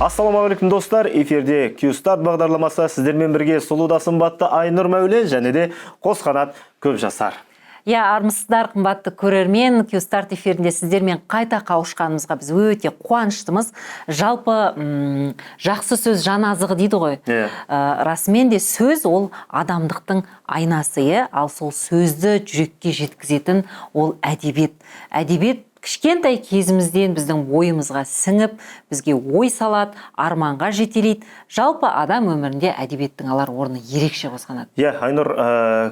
Ассаламағалейкум достар, эфирде Q-Start бағдарламасы сіздермен бірге сұлуда сымбатты Айнұр Мәуле және де Қосқанат Көпжасар. Армысыздар қымбатты көрермен, Q-Start эфирінде сіздермен қайта қауышқанымызға біз өте қуаныштымыз. Жалпы жақсы сөз жан азығы дейді ғой. Расымен де сөз ол адамдықтың айнасы, ал сол сөзді жүрекке жеткізетін ол әдебиет. Әдебиет кішкентай кезімізден біздің ойымызға сіңіп, бізге ой салады, арманға жетелейді. Жалпы адам өмірінде әдебиеттің алар орны ерекше Қосқанат. Айнұр,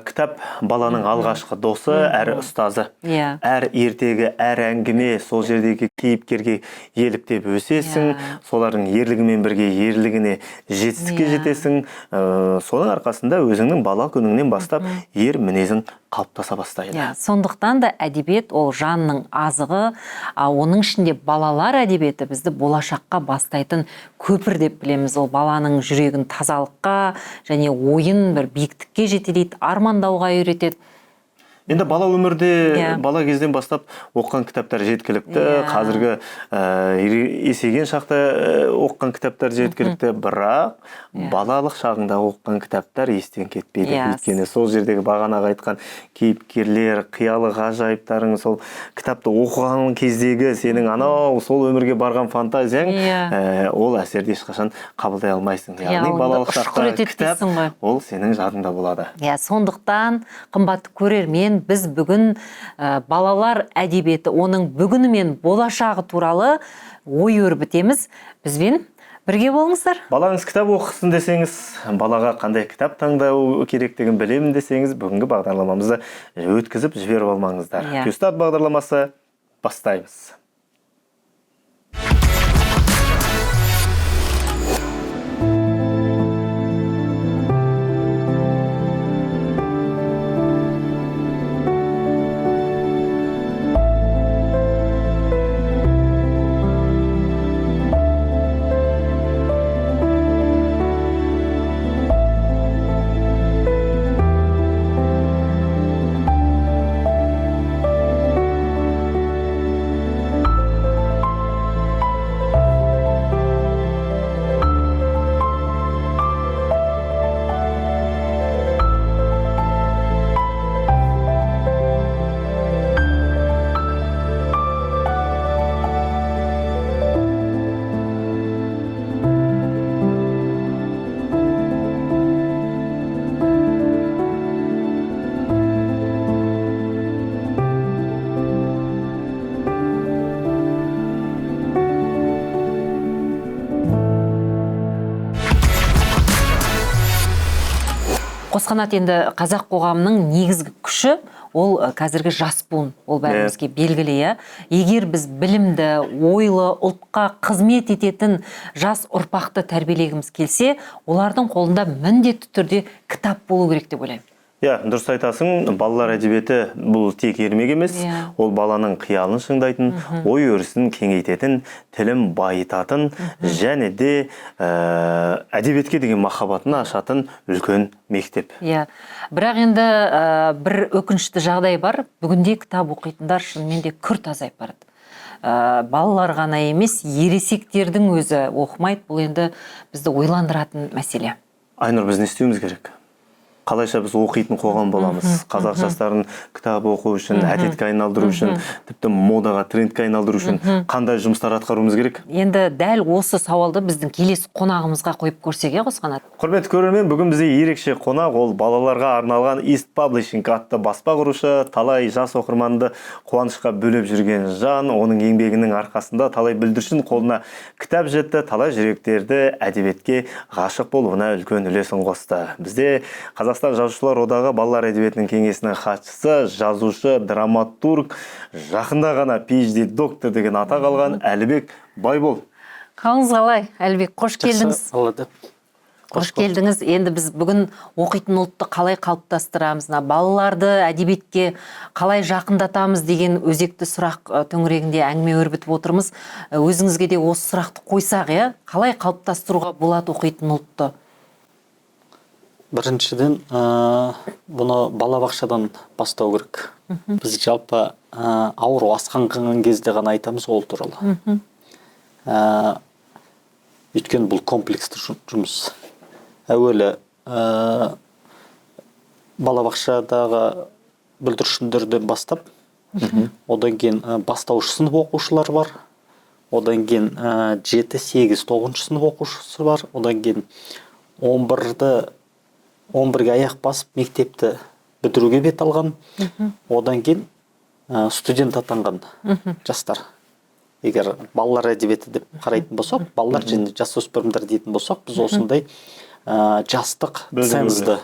кітап баланың алғашқы досы, әрі ұстазы. Әр ертегі, әр әңгіме, сол жердегі кейіпкерге еліктеп өсесің, солардың ерлігімен бірге ерлігіне жетістікке жетесің. Соның арқасында өзіңнің бала күніңнен бастап ер мінезің қалыптаса бастайды. Сондықтан да әдебиет ол жанның азығы, оның ішінде балалар әдебиеті бізді болашаққа бастайтын көпір деп білеміз. Ол баланың жүрегін тазалыққа және ойын бір биіктікке жетелейді, армандауға үйретеді. Енді бала өмірде, бала кезден бастап оққан кітаптар жеткілікті, қазіргі есейген шақта оққан кітаптар жеткілікті, бірақ балалық шағында оққан кітаптар естен кетпейді. Өйткені сол жердегі бағанағы айтқан кейіпкерлер, қиялы ғажайыптарың, сол кітапты оқыған кездегі сенің анау сол өмірге барған фантазияң, ол әсерді ешқашан қабылдай алмайсың. Яғни балалық шақта кітап ол сенің жадыңда болады. Сондықтан қымбатты көрермен, біз бүгін балалар әдебиеті, оның бүгіні мен болашағы туралы ой өрбітеміз. Бізбен бірге болыңыздар. Балаңыз кітап оқысын десеңіз, балаға қандай кітап таңдау керектігін білемін десеңіз, бүгінгі бағдарламамызды өткізіп жіберіп алмаңыздар. Q-Start бағдарламасы бастаймыз. Қосқанат, енді қазақ қоғамының негізгі күші ол қазіргі жас буын, ол бәрімізге белгілі. Егер біз білімді, ойлы, ұлтқа қызмет ететін жас ұрпақты тәрбиелегіміз келсе, олардың қолында міндетті түрде кітап болу керек деп ойлаймын. Дұрыс айтасың, балалар әдебиеті бұл тек ермек емес, ол баланың қиялын шыңдайтын, ой өрісін кеңейтетін, тілін байытатын, және де әдебиетке деген махаббатын ашатын үлкен мектеп. Бірақ енді бір өкінішті жағдай бар, бүгінде кітап оқитындар шынымен де күрт азайып барады. Балалар ғана емес, ересектердің өзі оқымайды, бұл енді бізді ойландыратын мәселе. Айнұр, біз не істеуіміз керек? Қалайша біз оқитын қоғам боламыз. Қазақ жастарын кітап оқу үшін, әдетке айналдыру үшін, тіпті модаға, трендке айналдыру үшін қандай жұмыстар атқаруымыз керек? Енді дәл осы сауалды біздің келесі қонағымызға қойып көрсек, Қосқанат. Құрметті көрермен, бүгін бізде ерекше қонақ, ол балаларға арналған East Publishing атты баспа құрушы, талай жас оқырманды қуанышқа бөлеп жүрген жан, оның еңбегінің арқасында талай бүлдіршін қолына кітап жетті, талай жүректерді әдебиетке ғашық болуына үлкен үлесін қосты. Бізде Қазақстан Жазушылар одағы балалар әдебиетінің кеңесінің хатшысы, жазушы, драматург, жақында ғана PhD доктор деген атақ алған Әлібек Байбол. Қалыңыз қалай, Әлібек, қош келдіңіз. Қош келдіңіз. Енді біз бүгін оқитын ұлтты қалай қалыптастырамыз, балаларды әдебиетке қалай жақындатамыз деген өзекті сұрақ төңірегінде әңгіме өрбітіп отырмыз. Өзіңізге де осы сұрақты қойсақ, қалай қалыптастыруға болады оқитын ұлтты? Біріншіден, бұны балабақшадан бастау керек. Біз жалпы ауру асқанған кезде ғана айтамыз ол туралы. Өйткені бұл комплексті жұмыс. Әуелі балабақшадағы бүлдіршіндерден бастап, одан кейін бастауыш сынып оқушылар бар, одан кейін 7, 8, 9 сынып оқушысы бар, одан кейін 11-ге аяқ басып мектепті бітіруге бет алған, одан кейін студент атанған жастар. Егер балалар әдебиеті деп қарайтын болсақ, балалар және жасөспірімдер дейтін болсақ, біз осындай жастық цензді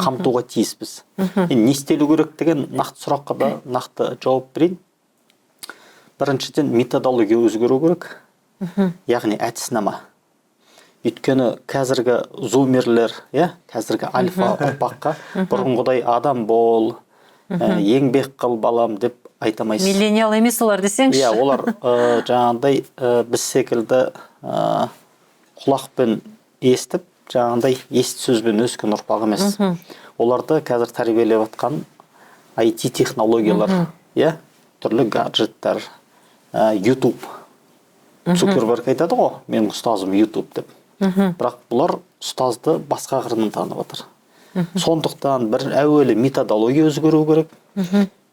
қамтуға тиіспіз. Не істелу керек деген нақты сұраққа да нақты жауап берейін. Біріншіден методология өзгеру керек, яғни әдіснама. Өйткені қазіргі зумерлер, қазіргі альфа ұрпаққа бұрынғыдай адам бол, еңбек қыл балам деп айтамайсыз. Миллениал емес олар десеңші. Олар жаңағыдай біз секілді құлақпен естіп, жаңағыдай есті сөзбен өскен ұрпақ емес. Оларды қазір тәрбиелеп жатқан IT технологиялар, түрлі гаджеттер, YouTube. Цукерберг айтады ғой, менің ұстазым YouTube деп. Бірақ бұлар ұстазды басқа қырынан танып отыр. Сондықтан бір әуелі методология өзгеру керек.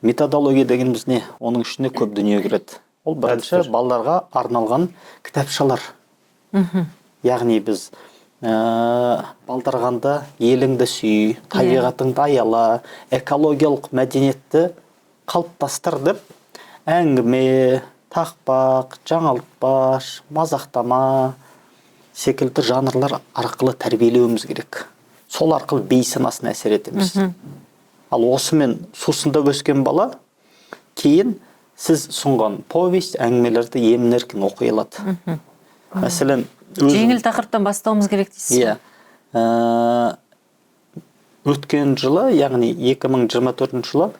Методология дегеніміз не? Оның ішіне көп дүние кіреді. Ол бірінші балаларға арналған кітапшалар. Яғни біз балдырғанда еліңді сүй, табиғатыңды аяла, экологиялық мәдениетті қалыптастыр деп әңгіме, тақпақ, жаңалтпаш, мазақтама секілді жанрлар арқылы тәрбиелеуіміз керек. Сол арқылы бейсанасын әсер етеміз. Ал осымен сусындап өскен бала кейін сіз сұнған повесть, әңгімелерді емін-еркін оқи алады. Мәселен, жеңіл тақырыптан бастауымыз керек дейсіз. Өткен жылы, яғни 2024 жылы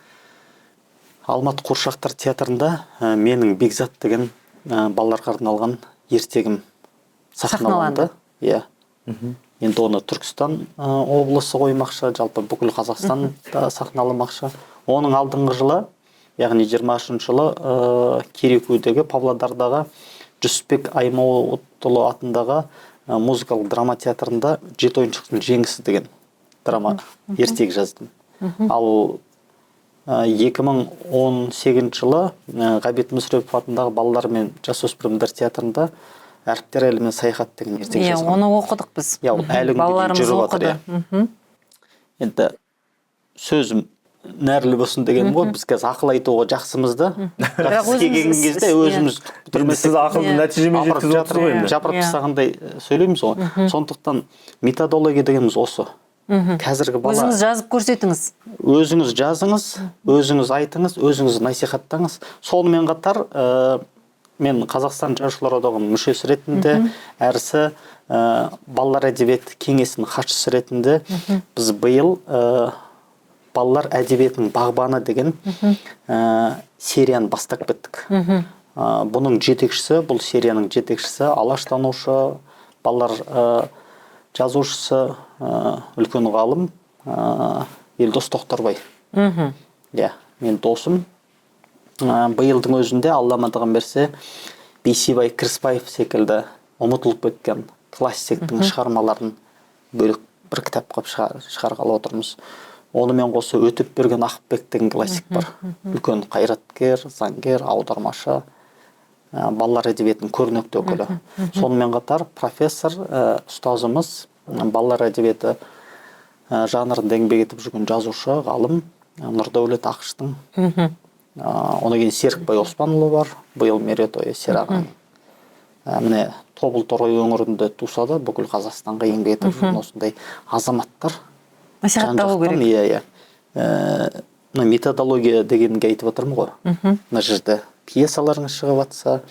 Алматы Қуыршақтар театрында менің Бекзат деген балаларға арналған ертегім сахналанды. Енді оны Түркістан облысы қоймақшы, жалпы бүкіл Қазақстанда сахналамақшы. Оның алдыңғы жылы, яғни 23 жылы Керекудегі Павлодардағы Жүсіпбек Аймауытұлы атындағы музыкалық драма театрында «Жеті ойыншықтың жеңісі» деген драма ертегі жаздым. Ал 2018 жылы Ғабит Мүсірепов атындағы балалар мен жасөспірімдер театрында «Әріптер әлімен саяхат» деген ертегі жазған. Оны оқыдық біз. Әлі күнге жүріп жатыр. Енді сөзім нәрлі болсын деген ғой, біз қазір ақыл айтуға жақсымыз да. Бірақ сізге келген кезде өзіміз сіз ақылды нәтижемен жеткізіп отырсыз ғой енді. Жапырып тастағандай сөйлейміз ғой. Сондықтан методология дегеніміз осы. Қазіргі бала өзіңіз жазып көрсетіңіз. Өзіңіз жазыңыз, өзіңіз айтыңыз, өзіңіз насихаттаңыз. Сонымен қатар мен Қазақстан жазушылар одағының мүшесі ретінде, әрісі балалар әдебиеті кеңесінің хатшысы ретінде біз биыл балалар әдебиетінің бағбаны деген серияны бастап кеттік. Бұның жетекшісі, бұл серияның жетекшісі, алаштанушы, балалар жазушысы, үлкен ғалым Елдос Тоқтарбай. Мен досым. Биылдың өзінде Алла амандығын берсе, Бейсебай Кіріспаев секілді ұмытылып кеткен классиктің шығармаларын бөлек бір кітап қылып шығарғалы отырмыз. Онымен қоса Өтепберген Ақбек деген классик бар. Үлкен қайраткер, заңгер, аудармашы, балалар әдебиетінің көрнекті өкілі. Сонымен қатар профессор, ұстазымыз, балалар әдебиеті жанрында еңбек етіп жүрген жазушы, ғалым Нұрдәулет Ақыштың. Одан кейін Серікбай Оспанұлы бар, биыл мерейтойы Серағаның. Міне Тобыл-Торғай өңірінде туса да бүкіл Қазақстанға еңбек етіп жүрген осындай азаматтар. Насихатталу керек. Методология дегенге айтып отырмын ғой. Мына жерде пьесаларыңыз шығып жатса,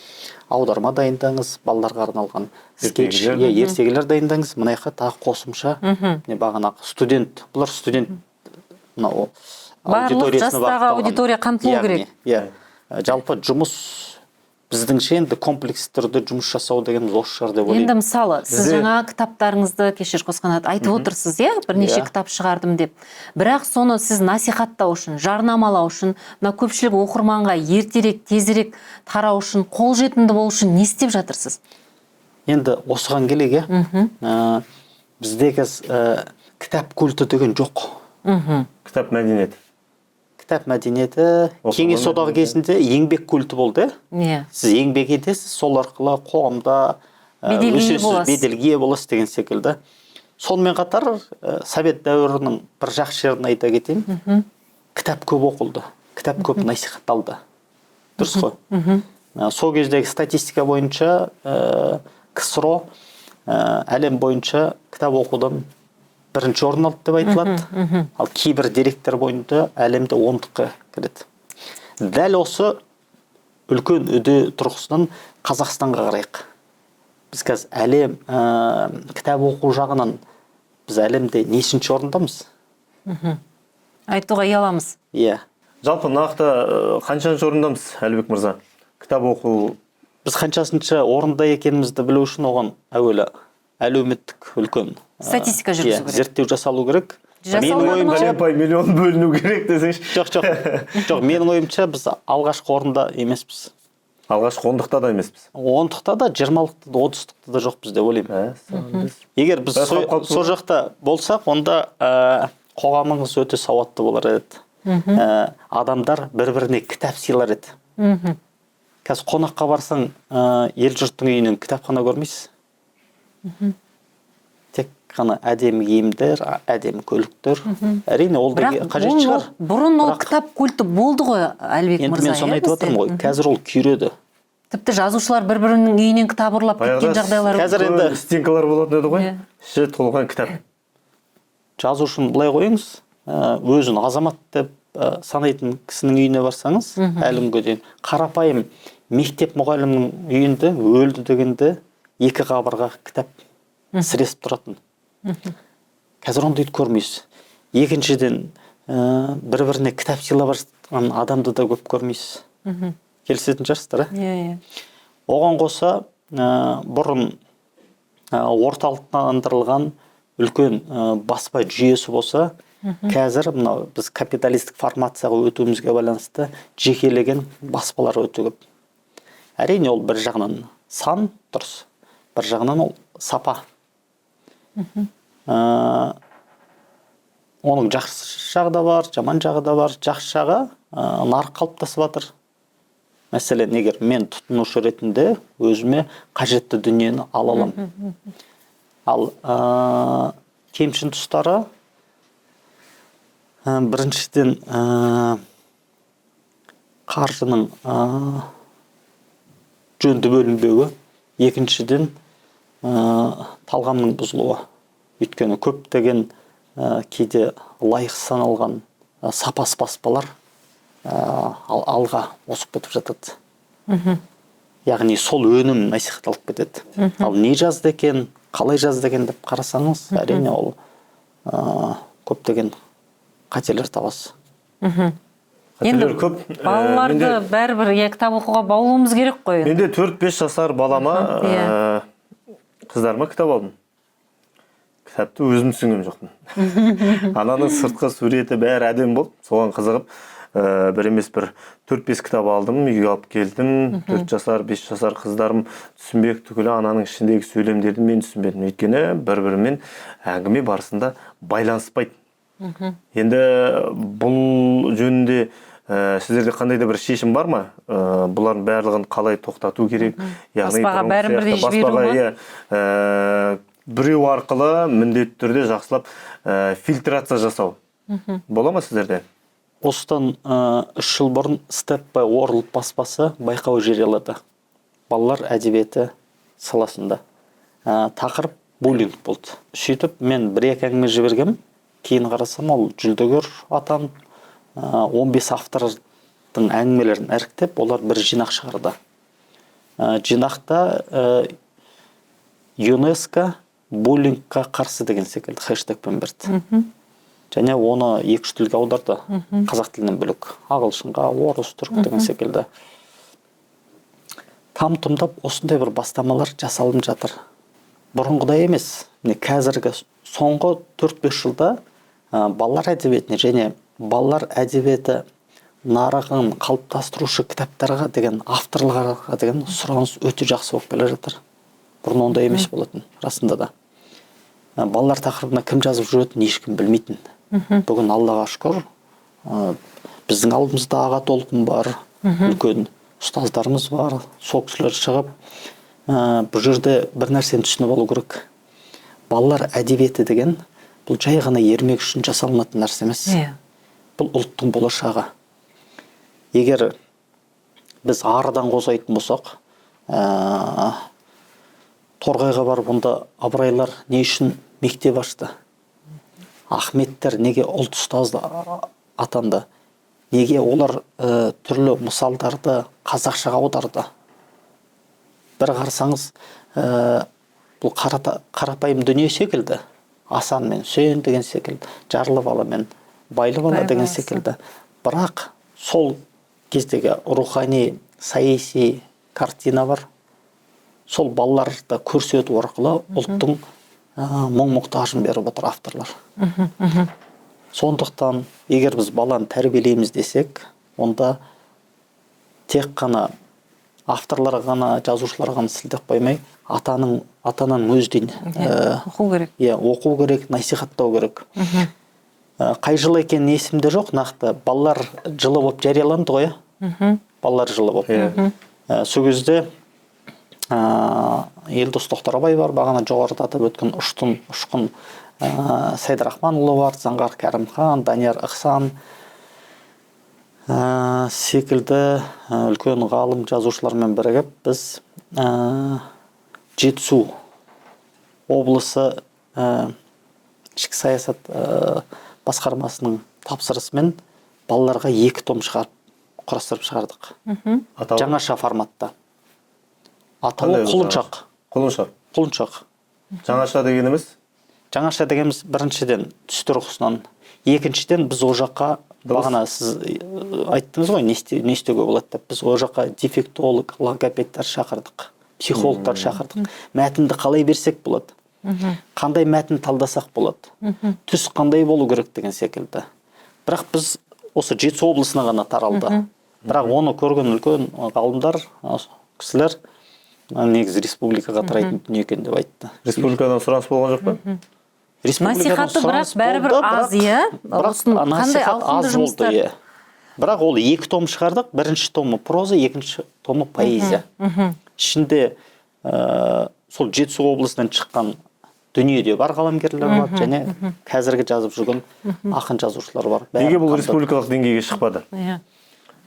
аударма дайындаңыз, балаларға арналған скетч, ертегілер дайындаңыз. Мына жаққа тағы қосымша, бағанағы студент, бұлар студент барлық жастағы аудитория қамтылу керек. Жалпы жұмыс біздіңше енді комплекс түрде жұмыс жасау дегеніміз осы шығар деп ойлаймын. Енді мысалы, сіз жаңа кітаптарыңызды, кешір Қосқанат, айтып отырсыз, бірнеше кітап шығардым деп. Бірақ соны сіз насихаттау үшін, жарнамалау үшін, мына көпшілік оқырманға ертерек, тезірек тарау үшін, қолжетімді болу үшін не істеп жатырсыз? енді осыған келеге біздегі кітап культі деген жоқ. Кітап мәдениеті. Кітап мәдениеті кеңес одағы кезінде еңбек культі болды. Сіз еңбек етесіз, сол арқылы қоғамда беделге боласыз деген секілді. Сонымен қатар совет дәуірінің бір жақсы жерін айта кетейін. Кітап көп оқылды, кітап көп насихатталды. Дұрыс қой? Сол кездегі статистика бойынша КСРО әлем бойынша кітап оқудан бірінші орын алды деп айтылады. Ал кейбір деректер бойынша әлемде 10-қа кіреді. Дәл осы үлкен үде тұрғысынан Қазақстанға қарайық. Біз қазір әлем кітап оқу жағынан біз әлемде нешінші орындамыз? Айтуға ұяламыз. Иә. Жалпы нақты қаншаншы орындамыз, Әлібек мырза? Кітап оқу. Біз қаншасыншы орында екенімізді білу үшін оған әуелі әлеуметтік үлкен статистика жүргізу керек. Зерттеу жасалу керек. Миллион бөліну керек десеңші. Жоқ, менің ойымша біз алғашқы орында емеспіз. Алғашқы 10-ықта да емеспіз. 10-ықта да, 20-ықта да, 30-ықта да жоқпыз деп ойлаймын. Егер біз сол жақта болсақ, онда қоғамымыз өте сауатты болар еді. Адамдар бір-біріне кітап сыйлар еді. Қазір қонаққа барсаң, ел жұрттың үйінен кітапхана көрмейсіз. Тек қана әдемі киімдер, әдемі көліктер. Әрине ол да қажет шығар. Бұрын ол кітап культі болды ғой, Әлібек мырза. Енді мен соны айтып отырмын ғой, қазір ол күйреді. Тіпті жазушылар бір-бірінің үйінен кітап ұрлап кеткен жағдайлар. Қазір енді стенкалар болатын еді ғой. Іші толған кітап. Жазушыны былай қойыңыз, өзін азамат деп санайтын кісінің үйіне барсаңыз, әлі күнге дейін қарапайым мектеп мұғалімнің үйінде өлді дегенде 2 қабырға кітап сіресіп тұратын. Қазір ондайды көрмейсіз. Екіншіден, бір-біріне кітап сыйлап жатқан адамды да көп көрмейсіз. Келісетін шығарсыздар, Оған қоса, бұрын орталықтандырылған үлкен баспа жүйесі болса, қазір біз капиталистік формацияға өтуімізге байланысты жекелеген баспалар өте көп. Әрине ол бір жағынан сан дұрыс, бір жағынан ол сапа. Оның жақсы жағы да бар, жаман жағы да бар. Жақсы жағы нарық қалыптасып жатыр. Мәселен, егер мен тұтынушы ретінде өзіме қажетті дүниені ала аламын. Ал кемшін тұстары біріншіден қаржының жөнді бөлінбеуі, екіншіден талғамның бұзылуы. Өйткені көптеген кейде лайықсыз саналған сапасыз баспалар алға осып кетіп жатады. Яғни сол өнім насихатталып кетеді. Ал не жазды екен, қалай жазды екен деп қарасаңыз, әрине ол көптеген қателер табасыз. Енді балаларды бәрібір кітап оқуға баулуымыз керек қой. Менде 4-5 жасар балама, қыздарыма кітап алдым. Кітапты өзім түсінгем жоқпын. Ананың сыртқы суреті бәрі әдем болды, соған қызығып, бір емес бір 4-5 кітап алдым, үйге алып келдім. 4 жасар, 5 жасар қыздарым түсінбек түгілі ананың ішіндегі сөйлемдерді мен түсінбедім. Өйткені бір-бірімен әңгіме барысында байланыспайды. Енді бұл жөнінде сіздерде қандай да бір шешім бар ма? Бұлардың барлығын қалай тоқтату керек? Баспаға бәрін бірдей жіберу ма? Біреу арқылы міндетті түрде жақсылап фильтрация жасау. Бола ма сіздерде? Осыдан 3 жыл бұрын Step by World баспасы байқау жариялады. Балалар әдебиеті саласында. Тақырып буллинг болды. Сөйтіп, мен 1-2 әңгіме жібергем. Кейін қарасам, ол жүлдегер атанып, 15 автордың әңгімелерін іріктеп, олар бір жинақ шығарды. Жинақта ЮНЕСКО буллингқа қарсы деген секілді хэштегпен берді. Және оны 2-3 тілге аударды. Қазақ тілінен бөлек. Ағылшынға, орыс, түрік деген секілді. Там-тұмдап осындай бір бастамалар жасалып жатыр. Бұрынғыдай емес. Қазіргі соңғы 4-5 жылда балалар әдебиетіне және балалар әдебиеті нарығын қалыптастырушы кітаптарға деген, авторларға деген сұраныс өте жақсы болып келе жатыр. бұрын ондай емес болатын, расында да. Балалар тақырыбына кім жазып жүретінін ешкім білмейтін. Бүгін Аллаға шүкір, біздің алдымызда аға толқын бар, үлкен ұстаздарымыз бар, сол кісілер шығып, бұл жерде бір нәрсені түсініп алу керек. Балалар әдебиеті деген бұл жай ғана ермек үшін жасалынатын нәрсе емес. Бұл ұлттың болашағы. Егер біз арыдан қозайтын болсақ, Торғайға барып, онда Абырайлар не үшін мектеп ашты? Ахметтер неге ұлт ұстазы атанды? Неге олар түрлі мысалдарды қазақшаға аударды? Бір қарасаңыз, бұл қарапайым дүние секілді. Асан мен Үсен деген секілді, Жарлы бала мен Байлы бала деген секілді. Бірақ сол кездегі рухани, саяси картина бар. Сол балаларды көрсету арқылы ұлттың мұң-мұқтажын беріп отыр авторлар. Сондықтан, егер біз баланы тәрбиелейміз десек, онда тек қана авторлар ғана, жазушылар ғана сілтеп қоймай, атаның өзден оқу керек. Оқу керек, насихаттау керек. Қай жылы екен есімде жоқ, нақты балалар жылы болып жарияланды ғой. Балалар жылы болып. Сол кезде Елдос Тоқтарбай бар, бағана жоғарыда атап өткен ұшқын Сайдарахманұлы бар, Заңғар Кәрімхан, Данияр Ықсан секілді үлкен ғалым жазушылармен бірігіп, біз Жетісу облысы ішкі саясат басқармасының тапсырысымен балаларға 2 том құрастырып шығардық. Жаңаша форматта. Атауы Құлыншақ. Құлыншақ. Жаңаша дегеніміз? Жаңаша дегеніміз біріншіден түс тұрғысынан, екіншіден біз о жаққа, бағана сіз айттыңыз ғой, не істеуге болады деп, біз о жаққа дефектолог, логопедтер шақырдық, психологтар шақырдық. Мәтінді қалай берсек болады? Қандай мәтін талдасақ болады? Түс қандай болу керек деген секілді. Бірақ біз осы Жетісу облысына ғана таралды. Бірақ оны көрген үлкен ғалымдар, кісілер негізі республикаға тарайтын дүние екен деп айтты. Республикадан сұраныс болған жоқ па? Насихаты бірақ бәрібір аз, қандай ауқымды жұмыстар. Бірақ ол 2 том шығардық, бірінші томы проза, екінші томы поэзия. Ішінде сол Жетісу облысынан шыққан дүниеде бар қаламгерлер бар, және қазіргі жазып жүрген ақын жазушылар бар. Неге бұл республикалық деңгейге шықпады?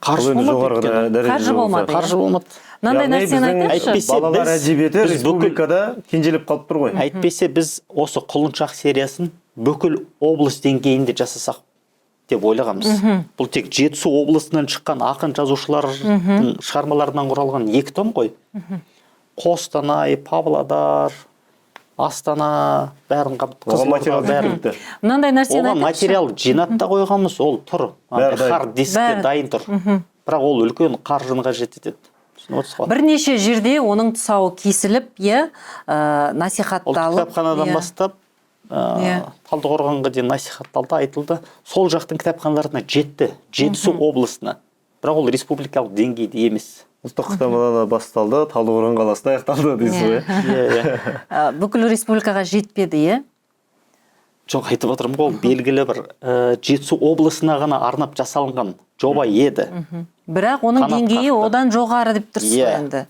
Қаржы болмады. Қаржы болмады. Мынандай нәрсені айтыңызшы. Балалар әдебиеті республикада кенжелеп қалып тұр ғой. Әйтпесе біз осы Құлыншақ сериясын бүкіл облыс деңгейінде жасасақ деп ойлағанбыз. Бұл тек Жетісу облысынан шыққан ақын жазушылардың шығармаларынан құралған 2 том ғой. Қостанай, Павлодар, Астана бәрін қамтыды. Мынандай нәрсені айтыңызшы. Оған материал жинап та қойғанбыз, ол тұр. Хард дискте дайын тұр. Бірақ ол үлкен қаржыны қажет етеді. Бірнеше жерде оның тұсауы кесіліп, насихатталып. Ол кітапханадан бастап, Талдықорғанға дейін насихатталды, айтылды. Сол жақтың кітапханаларына жетті, Жетісу облысына. Бірақ ол республикалық деңгейде емес. Ұлттық кітапханадан басталды, Талдықорған қаласында аяқталды дейсіз ғой. Бүкіл республикаға жетпеді, Жоқ, айтып отырмын ғой, белгілі бір Жетісу облысына ғана арнап жасалынған жоба еді. Бірақ оның деңгейі одан жоғары деп тұрсыз енді.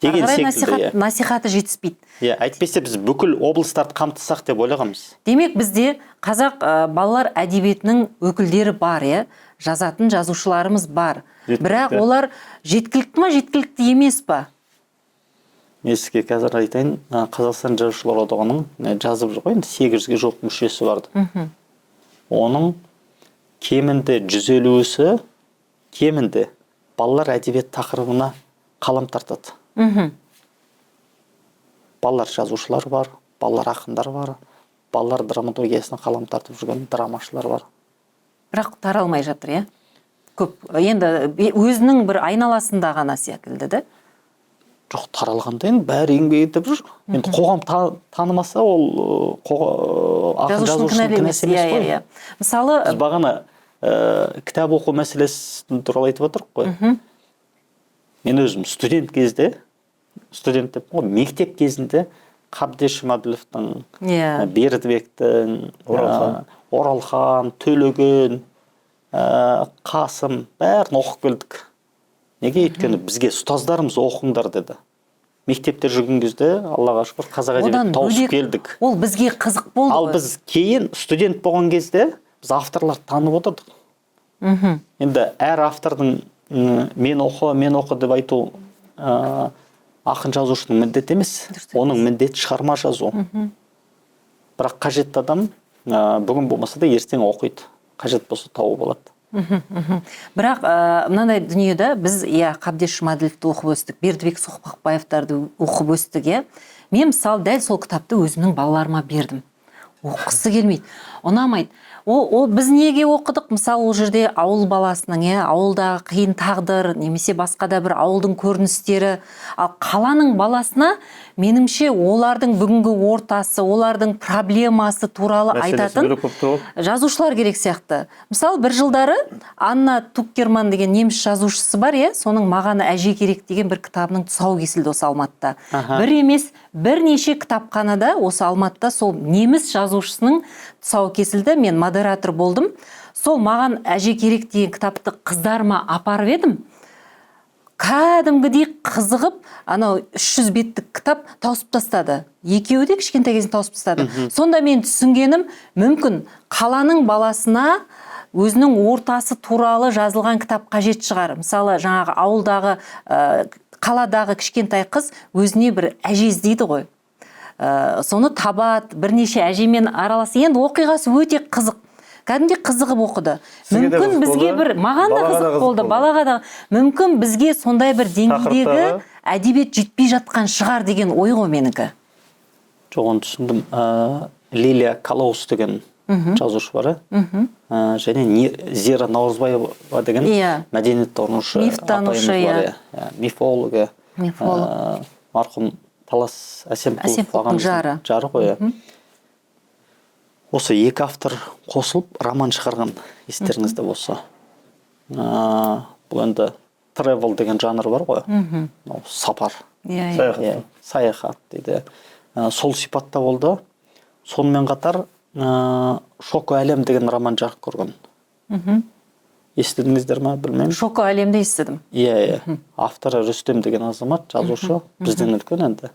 Деген секілді. Насихаты жетіспейді. Әйтпесе біз бүкіл облыстарды қамтысақ деп ойлағанбыз. Демек бізде қазақ балалар әдебиетінің өкілдері бар, жазатын жазушыларымыз бар. Бірақ олар жеткілікті ма, жеткілікті емес па? Мен сізге қазір айтайын, Қазақстан жазушылар одағының жазып жүр ғой, 800-ге жоқ мүшесі барды. Оның кемінде 150-сі кемінде балалар әдебиет тақырыбына қалам тартады. Балалар жазушылар бар, балалар ақындар бар, балалар драматургиясына қалам тартып жүрген драмашылар бар. Бірақ таралмай жатыр, көп. Енді өзінің бір айналасында ғана секілді, да? Жоқ, таралғанда енді бәрі еңбек етіп жүр. Енді қоғам танымаса, ол ақын жазушының кінәсі емес қой. Мысалы, біз бағана кітап оқу мәселесі туралы айтып отырық қой. Мен өзім студент кезде студент деп ғой, мектеп кезінде Қабдеш Жұмаділовтің, Иә. Бердібектің, Оралхан, Төлеген, Қасым бәрін оқып келдік. Неге? Өйткені бізге ұстаздарымыз оқыңдар деді. Мектепте жүрген кезде, Аллаға шүкір, қазақ әдебиетін тауысып келдік. Ол бізге қызық болды Ал ғой. біз кейін студент болған кезде біз авторларды танып отырдық. Енді әр автордың мен оқы деп айту ақын жазушының міндеті емес, оның міндеті шығарма жазу. Бірақ қажетті адам бүгін болмаса да ертең оқиды. Қажет болса тауып алады. Бірақ мынандай дүниеде біз Қабдеш Жұмаділовті оқып өстік, Бердібек Соқпақбаевтарды оқып өстік. Мен мысалы дәл сол кітапты өзімнің балаларыма бердім. Оқысы келмейді, ұнамайды. Ол біз неге оқыдық? Мысалы ол жерде ауыл баласының, ауылдағы қиын тағдыр, немесе басқа да бір ауылдың көріністері, ал қаланың баласына меніңше олардың бүгінгі ортасы, олардың проблемасы туралы айтатын жазушылар керек сияқты. Мысалы бір жылдары Анна Туккерман деген неміс жазушысы бар, соның маған әже керек деген бір кітабының тұсауы кесілді осы Алматыда. Бір емес, бірнеше кітапханада осы Алматыда сол неміс жазушысының тұсауы кесілді. Мен модератор болдым. Сол маған әже керек деген кітапты қыздарыма апарып едім. Кәдімгідей қызығып, анау 300 беттік кітап тауысып тастады. Екеуі де кішкентай кезінде тауысып тастады. Сонда мен түсінгенім, мүмкін қаланың баласына өзінің ортасы туралы жазылған кітап қажет шығар. Мысалы, жаңағы ауылдағы, қаладағы кішкентай қыз өзіне бір әже іздейді ғой. Соны табады, бірнеше әжемен араласы. Енді оқиғасы өте қызық. Кәдімде қызығып оқыды. Мүмкін бізге бір, маған да қызық болды, балаға да. Мүмкін бізге сондай бір деңгейдегі әдебиет жетпей жатқан шығар деген ой ғой менікі. Жоқ, оны түсіндім. Лилия Калаус деген жазушы бар, және Зира Наурызбаева деген мәдениеттанушы апайымыз бар, мифологы, марқұм Талас Әсемқұловтың жары ғой. Осы екі автор қосылып роман шығарған, естеріңізде болса. Бұл енді travel деген жанр бар ғой, сапар, саяхат дейді. Сол сипатта болды. Сонымен қатар Шоко әлем деген роман жарық көрген. Естідіңіздер ме, білмеймін. Шоко әлемді естідім. Авторы Рүстем деген азамат, жазушы, бізден үлкен енді.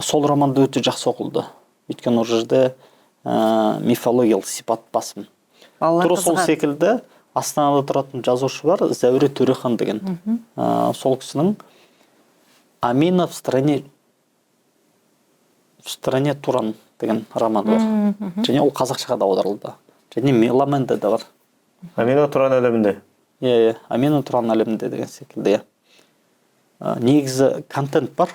Сол романды өте жақсы оқылды. Өйткені ол жерде мифологиялық сипат басым. Тура сол секілді Астанада тұратын жазушы бар, Зәуре Төрехан деген. Сол кісінің Амина в стране Туран деген романы бар. Және ол қазақшаға да аударылды. Және Меломенде де бар. Амина Туран әлемінде. Амина Туран әлемінде деген секілді. Негізі контент бар,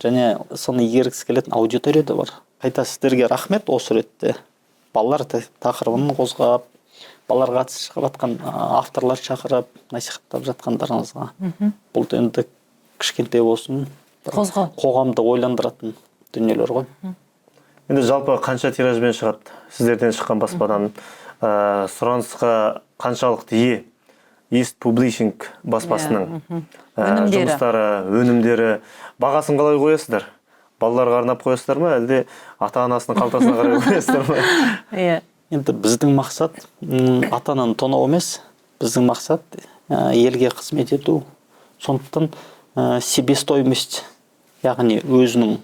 және соны игергісі келетін аудитория да бар. Қайта сіздерге рахмет осы ретте. Балалар тақырыбын қозғап, балаларға қатысып шығып авторлар шақырып, насихаттап жатқандарыңызға. Бұл енді кішкентай болсын, қоғамды ойландыратын дүниелер ғой. Енді жалпы қанша тиражбен шығады? Сіздерден шыққан баспадан сұранысқа қаншалықты ие? East Publishing баспасының жұмыстары, өнімдері, бағасын қалай қоясыздар? Балаларға арнап қоясыздар ма, әлде ата-анасының қалтасына қарай қоясыздар ма? Енді біздің мақсат ата-ананы тонау емес, біздің мақсат елге қызмет ету. Сондықтан себестоимость, яғни өзінің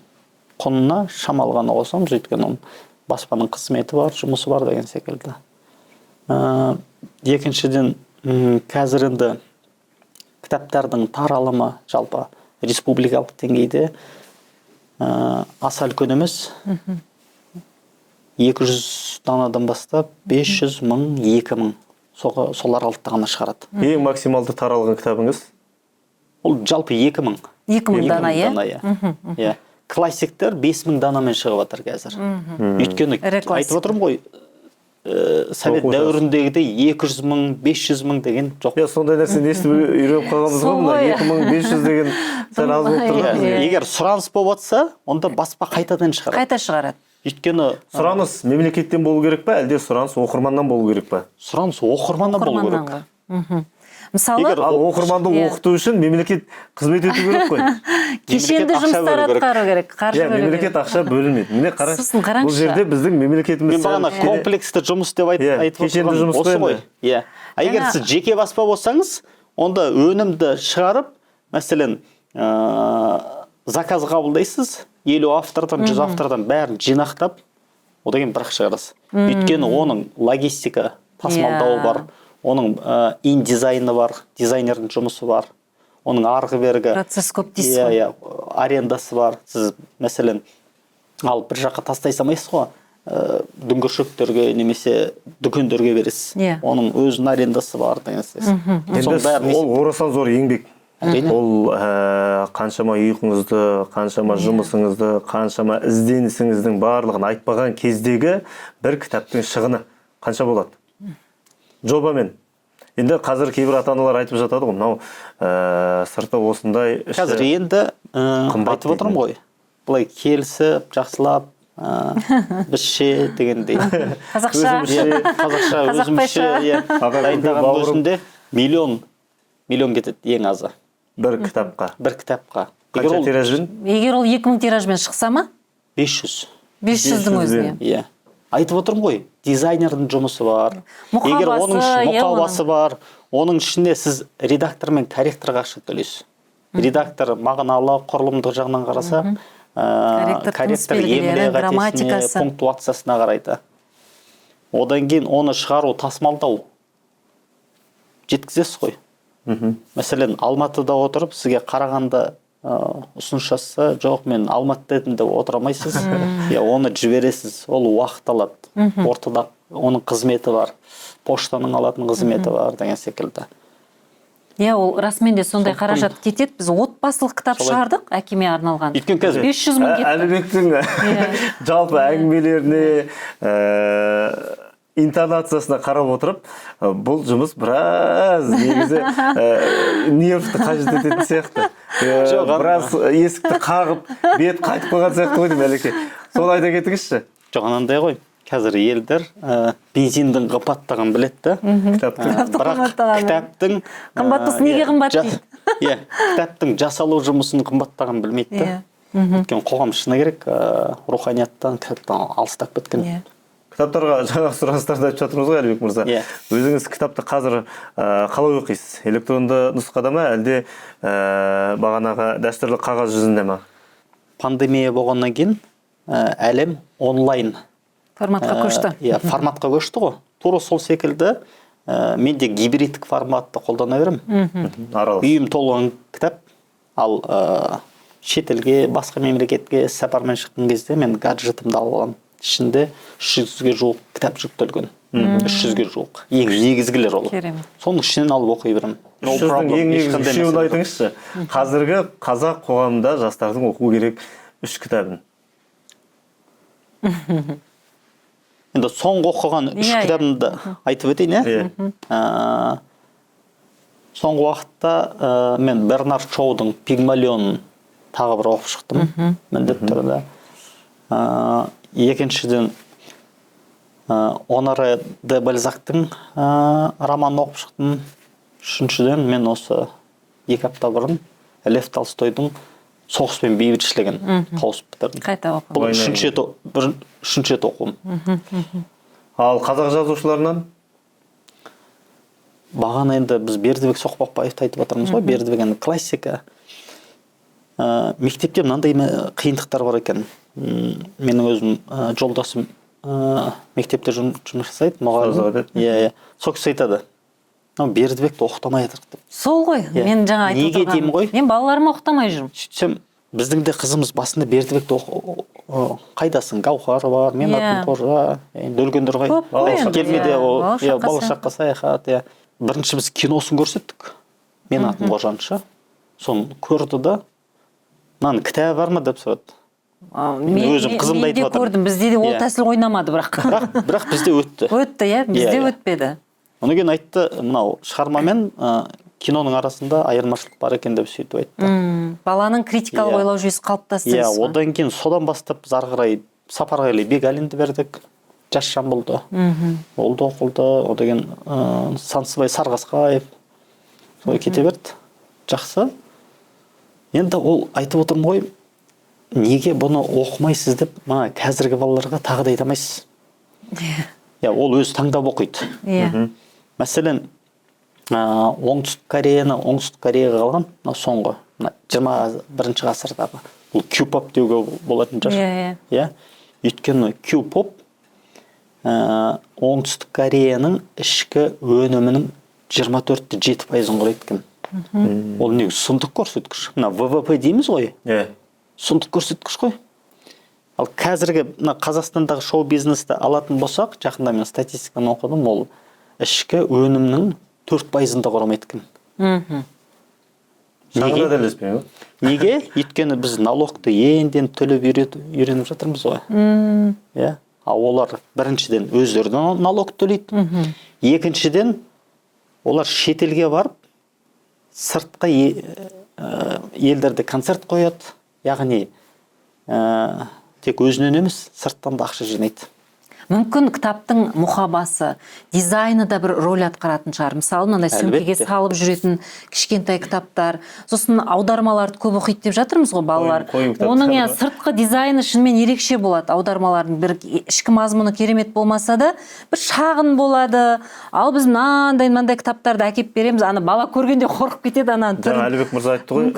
құнына шамалғаны қосамыз, өйткені баспаның қызметі бар, жұмысы бар деген секілді. Екіншіден, қазір енді кітаптардың таралымы жалпы республикалық деңгейде аса үлкен емес. 200 данадан бастап 500 мың, 2000 сол аралықта ғана шығарады. Ең максималды таралған кітабыңыз? Ол жалпы 2000. 2000 дана, Классиктер 5000 данамен шығып жатыр қазір. Өйткені айтып отырмын ғой, совет дәуіріндегідей 200 мың, 500 мың деген жоқ. Сондай нәрсені естіп үйреніп қалғанбыз ғой, 2500 деген сәл аз болып тұр. Егер сұраныс болып жатса, онда баспа қайтадан шығарады. Қайта шығарады. Өйткені сұраныс мемлекеттен болу керек па, әлде сұраныс оқырманнан болу керек па? Сұраныс оқырманнан болу керек. Мысалы, ал оқырманды оқыту үшін мемлекет қызмет ету керек қой. кешенді Мемлекет ақша жұмыстар бөлу керек. атқару керек, қаржы бөлу керек. Мемлекет ақша бөлінмейді. Міне қара, Сосын бұл қараңызшы. жерде біздің мемлекетіміз Мен бағана комплексті жұмыс деп айтып кешенді отырған жұмыс осы қой ғой. енді. Иә. Егер Жаңа- сіз жеке баспа болсаңыз, онда өнімді шығарып, мәселен, заказ қабылдайсыз, 50 автордан, 100 автордан бәрін жинақтап, одан кейін бірақ шығарасыз. Өйткені оның логистика, тасымалдауы Иә. бар, оның индизайны бар, дизайнердің жұмысы бар, оның арғы бергі Процесс көп дейсіз ғой. Иә, арендасы бар. Сіз мәселен алып бір жаққа тастай салмайсыз ғой. Дүңгіршектерге немесе дүкендерге бересіз. Иә. Оның өзінің арендасы бар деген сияқты. Енді ол орасан зор еңбек. Әрине. Ол қаншама ұйқыңызды, қаншама жұмысыңызды, қаншама ізденісіңіздің барлығын айтпаған кездегі бір кітаптың шығыны қанша болады? Жобамен. Енді қазір кейбір ата-аналар айтып жатады ғой, мынау сырты осындай. Қазір енді қымбат айтып отырмын ғой. Былай келісіп, жақсылап, бізше дегендей. Қазақша. Қазақша өзімізше дайындаған өзінде миллион кетеді ең азы. бір кітапқа. Бір кітапқа. Қанша тиражбен? Егер ол 2000 тиражбен шықса ма? 500. 500-дің өзіне. Иә. Айтып отырмын ғой, дизайнердің жұмысы бар. Мұқабасы, Егер оның иә, мұқабасы бар, оның ішінде сіз редактор мен корректорға ақша төлейсіз. Редактор мағыналы, құрылымдық жағынан қараса, корректор емле қатесіне, грамматикасы. пунктуациясына қарайды. Одан кейін оны шығару, тасымалдау жеткізесіз ғой. Мәселен, Алматыда отырып, сізге Қарағанды ұсыныс жасаса, жоқ, мен Алматы едім деп отыра алмайсыз. Оны жібересіз, ол уақыт алады. Ортада оның қызметі бар, поштаның алатын қызметі бар деген секілді. Иә, ол расымен де сондай қаражат кетеді. Біз отбасылық кітап шығардық, әкеме арналған. Өйткені қазір 500 мың кетті. Әлібектің жалпы әңгімелеріне, интонациясына қарап отырып, бұл жұмыс біраз негізі нервті қажет ететін сияқты. Біраз есікті қағып, бет қайтып қойған сияқты ғой деймін, Әлеке. Сол айта кетіңізші. Жоқ, анандай ғой. Қазір елдер бензиндің қымбаттығын біледі. Бірақ кітаптың қымбаттысы неге қымбат дейді? Иә, кітаптың жасалу жұмысының қымбаттығын білмейді. Өйткені қоғам шыны керек, руханияттан, кітаптан алыстап кеткен. Кітаптарға жаңа сұраныстарды айтып жатырмыз ғой, Әлібек мырза. Өзіңіз кітапты қазір қалай оқисыз? Электронды нұсқада ма, әлде бағанағы дәстүрлі қағаз жүзінде ма? Пандемия болғаннан кейін әлем онлайн Форматқа көшті. Иә, форматқа көшті ғой. Тура сол секілді мен де гибридтік форматты қолдана беремін. Үйім толған кітап, ал шетелге, басқа мемлекетке сапармен шыққан кезде мен гаджетімді алып аламын. Ішінде 300-ге жуық кітап жүктелген. 300-ге жуық. Ең негізгілер ол. Соның ішінен алып оқи беремін. 300-дің ең негізгі үшеуін айтыңызшы. Қазіргі қазақ қоғамында жастардың оқу керек 3 кітабын. Енді соңғы оқыған 3 кітабымды айтып өтейін, соңғы уақытта мен Бернард Шоудың Пигмалионын тағы бір оқып шықтым. Міндетті түрде. Екіншіден Оноре де Бальзактың романын оқып шықтым. Үшіншіден мен осы 2 апта бұрын Лев Толстойдың Соғыс пен бейбітшілігін тауысып бітірдім. Қайта оқып. Бұл үшінші рет оқуым. Ал қазақ жазушыларынан? Бағана енді біз Бердібек Соқпақбаевты айтып отырмыз ғой. Бердібек енді классика. Мектепте мынандай қиындықтар бар екен. Менің өзім жолдасым мектепте жұмыс жасайды, мұғалім. Иә. Сол кісі айтады. Бердібекті оқытамай жатырық деп. Сол ғой, мен жаңа айтып отырғаным. Неге деймін ғой? Мен балаларыма оқытамай жүрмін. Сөйтсем, біздің де қызымыз басында Бердібекті қайдасың? Гаухары бар, мен атым Қожа, өлгендер қай. Келмеде болашаққа саяхат. Бірінші біз киносын көрсеттік. Мен атым Қожаншы. Соны көрді да, мынаның кітабы бар ма деп сұрады. Өзім қызымды айтып жатырмын. көрдім, бізде де ол тәсіл ойнамады бірақ. Бірақ бізде өтті. Өтті, иә, бізде өтпеді. Оны кейін айтты, мынау шығармамен киноның арасында айырмашылық бар екен деп сөйтіп айтты. Баланың критикалық ойлау жүйесі қалыптасты. Иә, одан кейін содан бастап біз ары қарай Сапарғали Бегалинді бердік. Жас Жамбылды. Ол да оқылды. Одан кейін Сансызбай Сарғасқаев. солай кете берді. Жақсы. Енді ол айтып отырмын ғой, неге бұны оқымайсыз деп, мына қазіргі балаларға тағы да айтамайсыз. Ол өзі таңдап оқиды. Мәселен, оңтүстік Кореяға қалған, соңғы 21 ғасырдағы бұл Q-pop деуге болатын шығар. Өйткені Q-pop оңтүстік Кореяның ішкі өнімінің 24-7%-ын құрайды екен. Ол не сұмдық көрсеткіш. Мына ВВП дейміз ғой. Сұмдық көрсеткіш қой. Ал қазіргі Қазақстандағы шоу-бизнесті алатын болсақ, жақында мен статистиканы оқыдым, ол ішкі өнімнің 4%-ында құрамайды екен. Неге? Өйткені біз налогты енден төлеп үйреніп жатырмыз ғой. Олар біріншіден өздері налог төлейді. Екіншіден, олар шетелге барып, сыртқы елдерде концерт қояды. Яғни, тек өзінен емес, сырттан да ақша жинайды. Мүмкін кітаптың мұқабасы, дизайны да бір рөл атқаратын шығар. Мысалы, мынандай сөмкеге салып жүретін кішкентай кітаптар, сосын аудармаларды көп оқиды деп жатырмыз ғой балалар. Оның сыртқы дизайны шынымен ерекше болады. Аудармалардың бір ішкі мазмұны керемет болмаса да, бір шағын болады. Ал біз мынандай кітаптарды әкеп береміз, аны бала көргенде қорқып кетеді ананы түрін. Әлібек мырза айтты ғой,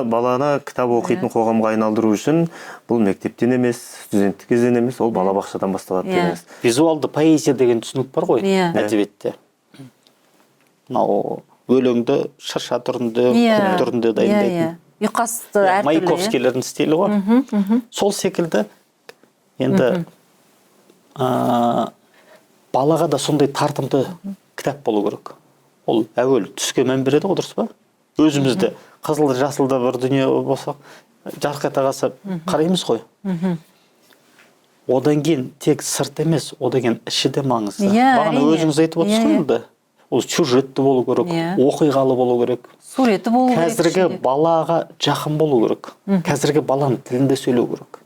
баланы кітап оқитын қоғамға айналдыру үшін бұл мектептен емес, студенттік кезден емес, ол балабақшадан басталады дегеніз. Визуалды поэзия деген түсінік бар ғой, әдебиетте. Өлеңді шырша түрінде, куб түрінде дайындайтын. Ұйқасты әртүрлі. Маяковскийлердің стилі ғой. Сол секілді, енді балаға да сондай тартымды кітап болу керек. Ол әуел түске мән береді ғой, дұрыс па? Өзімізді қызылды жасылда бір дүние болсақ, жарқ ете қалса қараймыз ғой. Одан кейін тек сырт емес, одан кейін іші де маңызды. Бағана өзіңіз айтып отырсыз ғой енді. Ол сюжетті болу керек, оқиғалы болу керек. Суреті болу керек. Қазіргі балаға жақын болу керек. Қазіргі баланың тілінде сөйлеу керек.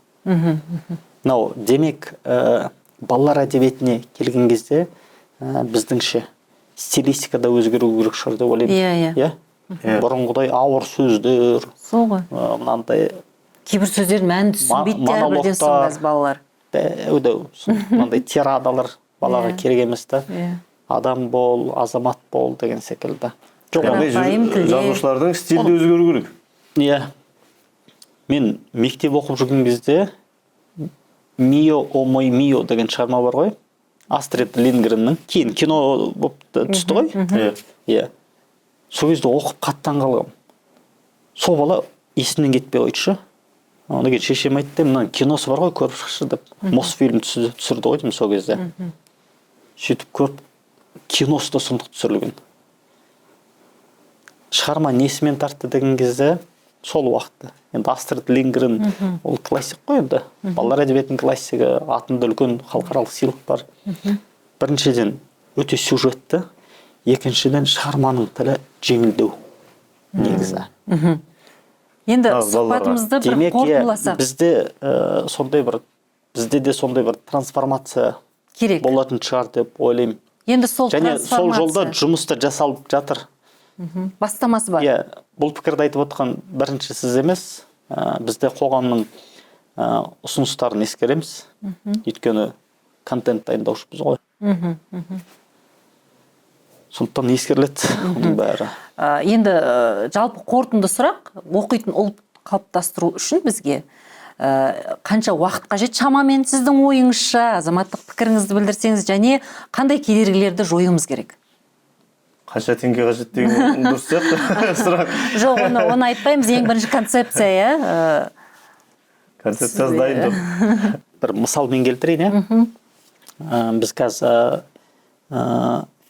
Демек, балалар әдебиетіне келген кезде біздіңше стилистика да өзгеру керек шығар деп ойлаймын. Бұрынғыдай ауыр сөздер, мынандай кейбір сөздер мән түсінбейді әрбірден соң балалар. Мынандай тирадалар балаға керек емес та. Адам бол, азамат бол деген секілді. Жазушылардың стилі өзгеру керек. Мен мектеп оқып жүрген кезде Мио, о мой Мио деген шығарма бар ғой. Астрид Линдгреннің. Кейін кино болып түсті ғой. Сол кезде оқып қаттан қалғам. Сол бала есімнен кетпей қойдышы. Одан кейін шешем айтты, мына киносы бар ғой, көріп шықшы деп. Мосфильм түсірді ғой деймін сол кезде. Сөйтіп көріп, киносы да сұмдық түсірілген. Шығарма несімен тартты деген кезде сол уақытта. Енді Астрид Линдгрен ол классик қой енді. Балалар әдебиетінің классигі, атында үлкен халықаралық сыйлық бар. Біріншіден өте сюжетті, екіншіден шығарманың тілі жеңілдеу негізі. Енді сұхбатымызды бір қорытындыласақ. Бізде де сондай бір трансформация керек болатын шығар деп ойлаймын. Енді сол және сол жолда жұмыста жасалып жатыр. Бастамасы бар. Бұл пікірді айтып отқан бірінші сіз емес, бізде қоғамның ұсыныстарын ескереміз. Өйткені контент дайындаушымыз ғой. Сондықтан ескеріледі оның бәрі. Енді жалпы қорытынды сұрақ, оқитын ұлт қалыптастыру үшін бізге қанша уақыт қажет шамамен сіздің ойыңызша, азаматтық пікіріңізді білдірсеңіз, және қандай кедергілерді жоюымыз керек? Қанша теңге қажет деген дұрыс сияқты сұрақ. Жоқ, оны айтпаймыз, ең бірінші концепция, концепциясы дайын жоқ. Бір мысалмен келтірейін, біз қазір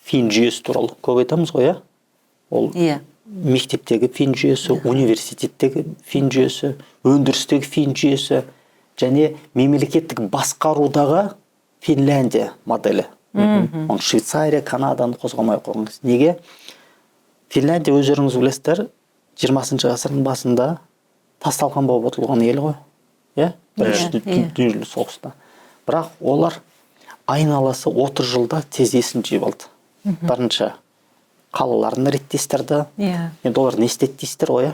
фин жүйесі туралы көп айтамыз ғой, ол мектептегі фин жүйесі, университеттегі фин жүйесі, өндірістегі фин жүйесі, және мемлекеттік басқарудағы Финляндия моделі. Швейцария, Канаданы қозғамай қойыңыз. Неге? Финляндия өздеріңіз білесіздер, 20 ғасырдың басында тасталған болып отырған ел ғой. Бірінші дүниежүзілік соғыста. Бірақ олар айналасы 30 жылда тез есін жиып алды. Бірінші қалаларын реттестірді. Енді олар не істеді дейсіздер ғой,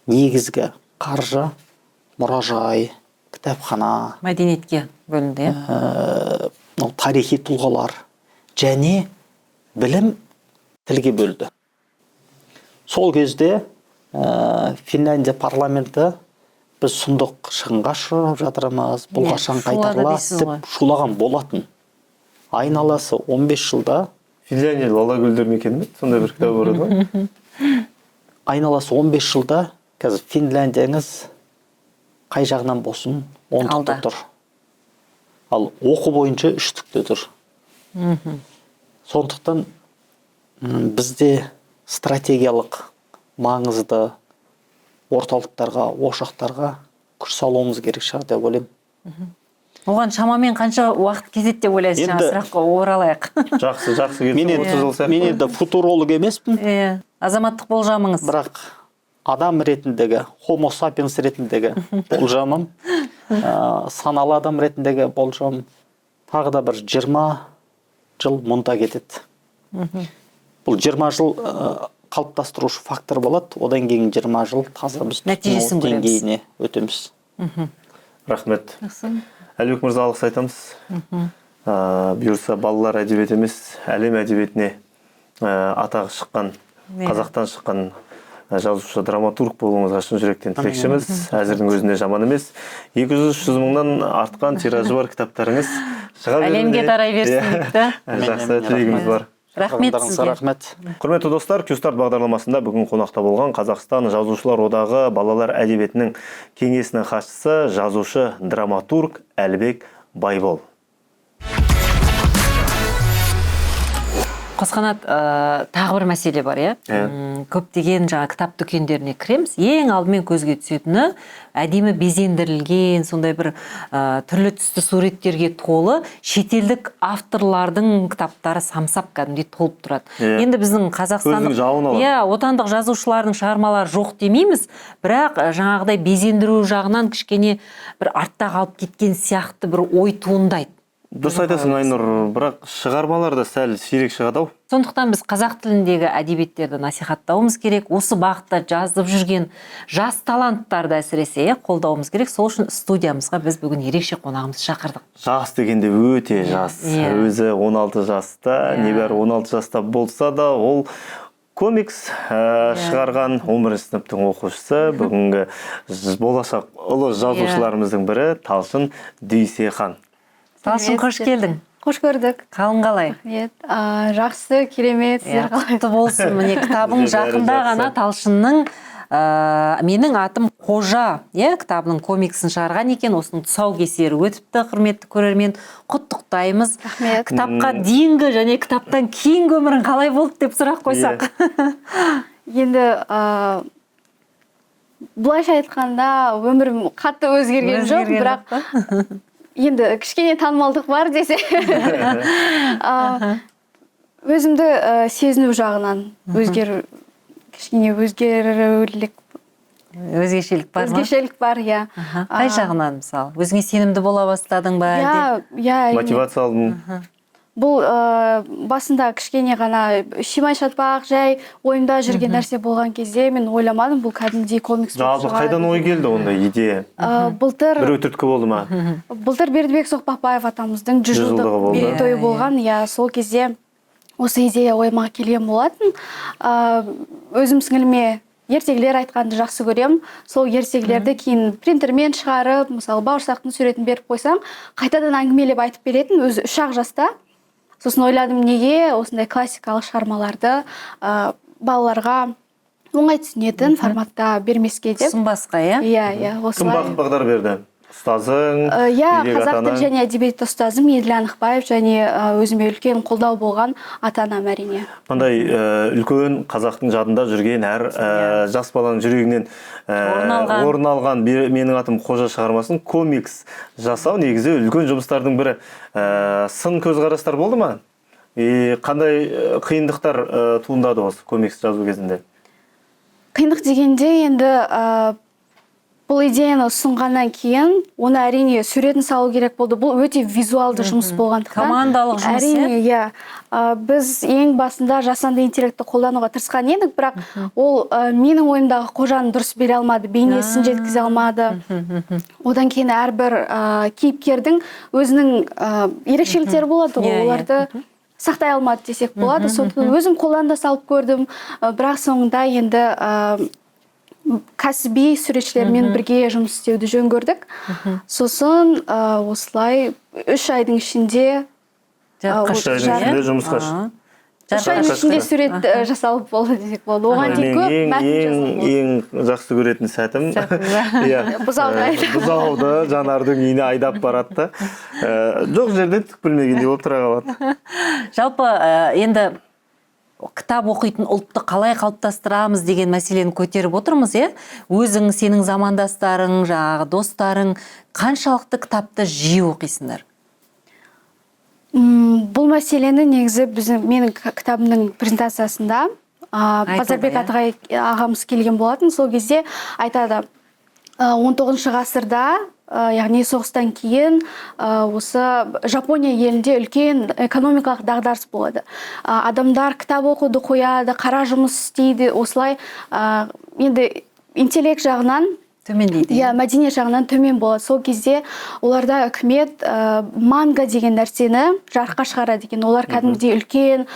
негізгі қаржы мұражай, кітапхана, мәдениетке бөлінді, тарихи тұлғалар және білім тілге бөлді. Сол кезде Финляндия парламенті біз сұмдық шығынға ұшырап жатырмыз, бұл қашан қайтарылады деп шулаған болатын. Айналасы 15 жылда Финляндия лала гүлдер мекені, сондай бір кітап бар еді. Айналасы 15 жылда қазір Финляндияңыз қай жағынан болсын, оңтықта тұр. Ал оқу бойынша үштікте тұр. Сондықтан бізде стратегиялық маңызды орталықтарға, ошақтарға күш салуымыз керек шығар деп ойлаймын. Оған шамамен қанша уақыт кетеді деп ойлайсыз? Жаңа сұраққа оралайық. Жақсы Мен енді футуролог емеспін. Азаматтық болжамыңыз. Бірақ адам ретіндегі, homo sapiens ретіндегі болжамым, саналы адам ретіндегі болжам тағы да бір 20 жыл мұнда кетеді. Бұл 20 жыл қалыптастырушы фактор болады, одан кейін 20 жыл таза біз нәтижесін деңгейіне өтеміз. Рахмет. Әлбек мырза, алғыс айтамыз. Бұйырса балалар әдебиеті емес, әлем әдебиетіне атағы шыққан, қазақтан шыққан жазушы, драматург болуыңызға шын жүректен тілекшіміз. Әзірдің өзінде жаман емес. 200-300 мыңнан артқан тиражы бар кітаптарыңыз шыға беруіне әлемге тарай берсін. Жақсы тілегіміз бар. Рахмет сізге. Құрметті достар, Кюстарт бағдарламасында бүгін қонақта болған Қазақстан Жазушылар одағы балалар әдебиетінің кеңесінің хатшысы, жазушы, драматург Әлбек Байбол. Қосқанат, тағы бір мәселе бар, көптеген жаңа кітап дүкендеріне кіреміз. Ең алдымен көзге түсетіні әдемі безендірілген, сондай бір түрлі түсті суреттерге толы шетелдік авторлардың кітаптары самсап кәдімгідей толып тұрады. Енді біздің Қазақстан, отандық жазушылардың шығармалары жоқ демейміз, бірақ жаңағыдай безендіру жағынан кішкене бір артта қалып кеткен сияқты бір ой туындайды. Дұрыс айтасың, Айнұр, бірақ шығармалар да сәл сирек шығады ау. Сондықтан біз қазақ тіліндегі әдебиеттерді насихаттауымыз керек, осы бағытта жазып жүрген жас таланттарды әсіресе қолдауымыз керек. Сол үшін студиямызға біз бүгін ерекше қонағымызды шақырдық. Жас дегенде өте жас. Өзі 16 жаста, небәрі 16 жаста болса да, ол комикс шығарған 11 сыныптың оқушысы, бүгінгі болашақ ұлы жазушыларымыздың бірі Талшын Дүйсехан. Талшын, қош келдің. Қош көрдік. Қалың қалай? Жақсы, керемет, сіздер қалай? Құтты болсын. Міне кітабың жақында ғана Талшынның менің атым Қожа кітабының комиксін шығарған екен. Осының тұсаукесері өтіпті, құрметті көрермен. Құттықтаймыз. Рахмет. Кітапқа дейінгі және кітаптан кейінгі өмірің қалай болды деп сұрақ қойсақ. Енді былайша айтқанда өмірім қатты өзгерген жоқ, бірақ енді кішкене танымалдық бар десе. Өзімді сезіну жағынан кішкене өзгешелік бар ма? Өзгешелік бар, Қай жағынан, мысалы? Өзіңе сенімді бола бастадың ба? Мотивация алдың? Бұл басында кішкене ғана шимай шатпақ, жай ойымда жүрген нәрсе болған кезде мен ойламадым, бұл кәдімгідей комикс. Жалпы қайдан ой келді ондай идея? Біреу түрткі болды ма? Былтыр Бердібек Соқпақбаев атамыздың 100 жылдық мерейтойы болған. Сол кезде осы идея ойыма келген болатын. Өзім сіңіліме ертегілер айтқанды жақсы көрем. Сол ертегілерді кейін принтермен шығарып, мысалы бауырсақтың суретін беріп қойсаң, қайтадан әңгімелеп айтып беретін, өзі 3-ақ жаста. Сосын ойладым, неге осындай классикалық шығармаларды балаларға оңай түсінетін форматта бермеске деп. Сынбасқа, Кім бағыт-бағдар берді? Ұстазың, қазақ тілі және әдебиеті ұстазым Еділ Анықбаев және өзіме үлкен қолдау болған ата-анам әрине. Мындай үлкен қазақтың жадында жүрген әр жас баланың жүрегінен орын алған менің атым Қожа шығармасын комикс жасау негізі үлкен жұмыстардың бірі. Сын көзқарастар болды ма? Қандай қиындықтар туындады осы комикс жазу кезінде? Қиындық дегенде енді бұл идеяны ұсынғаннан кейін оны әрине суретін салу керек болды. Бұл өте визуалды жұмыс болғандықтан. Командалық жұмыс, әрине, иә. Біз ең басында жасанды интеллектті қолдануға тырысқан едік, бірақ ол менің ойымдағы қожаны дұрыс бере алмады, бейнесін жеткізе алмады. Одан кейін әрбір кейіпкердің өзінің ерекшеліктері болады, оларды сақтай алмады десек болады. Сондықтан өзім қолдан да салып көрдім, бірақ соңында енді кәсіби суретшілермен бірге жұмыс істеуді жөн көрдік. Сосын осылай 3 айдың ішінде жұмысқа шықты. 3 айдың ішінде сурет жасалып болды десек болады. Оған дейін көп мәтін жазылып. Ең жақсы көретін сәтім бұзауды Жанардың үйіне айдап баратты. Жоқ жерден түк білмегендей болып тұра қалады. Жалпы енді кітап оқитын ұлтты қалай қалыптастырамыз деген мәселені көтеріп отырмыз, өзің, сенің замандастарың, жаңағы достарың қаншалықты кітапты жиі оқисыңдар? Бұл мәселені негізі менің кітабымның презентациясында Базарбек Атығай ағамыз келген болатын. Сол кезде айтады, 19 ғасырда, яғни соғыстан кейін осы Жапония елінде үлкен экономикалық дағдарыс болады. Адамдар кітап оқуды қояды, қара жұмыс істейді, осылай енді интеллект жағынан төмендейді. Мәдениет жағынан төмен болады. Сол кезде оларда үкімет манга деген нәрсені жарыққа шығарады екен. Олар кәдімгідей үлкен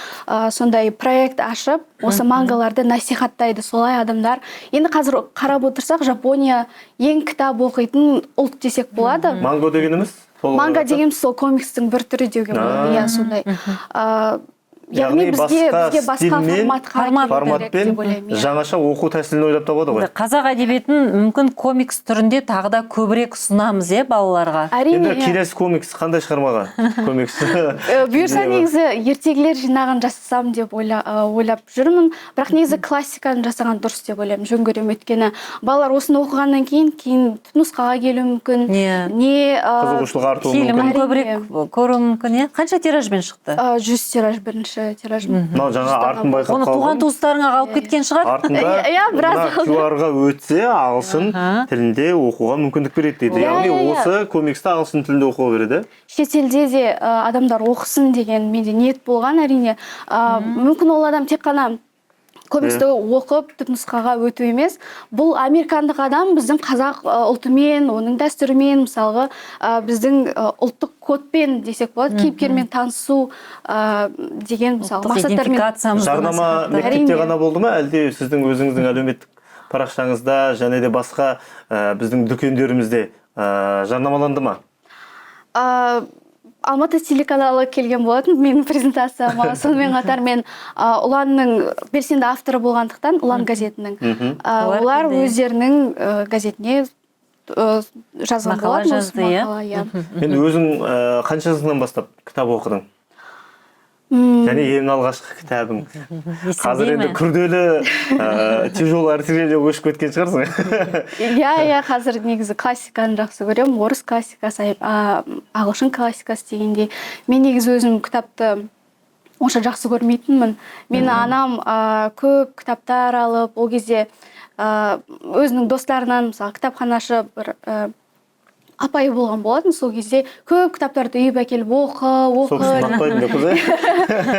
сондай проект ашып, осы мангаларды насихаттайды. Солай адамдар. Енді қазір қарап отырсақ, Жапония ең кітап оқитын ұлт десек болады. Манго дегеніміз? Манга дегеніміз сол комикстің бір түрі деуге болады. Иә, сондай. Яғни бізге басқа форматпен жаңаша оқу тәсілін ойлап табады ғой. Қазақ әдебиетін мүмкін комикс түрінде тағы да көбірек ұсынамыз, балаларға. Енді келесі комикс қандай шығармаға? Комикс. Бұйырса негізі ертегілер жинағын жасасам деп ойлап жүрмін. Бірақ негізі классиканы жасаған дұрыс деп ойлаймын. Жөн көремін, өйткені балалар осыны оқығаннан кейін түпнұсқаға келуі мүмкін. Қызығушылық артуы мүмкін. Фильмін көбірек көруі мүмкін. Қанша тиражбен шықты? 100 тираж бірінші тираж. Мынау жаңа артын байқап қалдым. Оны туған туыстарыңа қалып кеткен шығар. Артында QR-ға өтсе, ағылшын тілінде оқуға мүмкіндік береді дейді. Яғни осы комиксті ағылшын тілінде оқуға береді. Шетелде де адамдар оқысын деген менде ниет болған, әрине. Мүмкін ол адам тек қана комиксті оқып түпнұсқаға өту емес. Бұл американдық адам біздің қазақ ұлтымен, оның дәстүрімен, мысалғы біздің ұлттық кодпен десек болады, кейіпкермен танысу деген мақсаттармен. Жарнама мектепте ғана болды ма, әлде сіздің өзіңіздің әлеуметтік парақшаңызда және де басқа біздің дүкендерімізде жарнамаланды ма? Алматы телеканалы келген болатын менің презентацияма. Сонымен қатар мен Ұланның белсенді авторы болғандықтан, Ұлан газетінің. Олар өздерінің газетіне жазған болатын. Енді өзің қанша жасыңнан бастап кітап оқыдың? Және ең алғашқы кітабың. Қазір енді күрделі тяжелый артиллерия көшіп кеткен шығарсың. Иә, қазір негізі классиканы жақсы көремін. Орыс классикасы, ағылшын классикасы дегенде. Мен негізі өзім кітапты онша жақсы көрмейтінмін. Мені анам көп кітаптар алып, ол кезде өзінің достарынан, мысалы, кітапханашы бір апайы болған болатын. Сол кезде көп кітаптарды үйіп әкеліп оқы.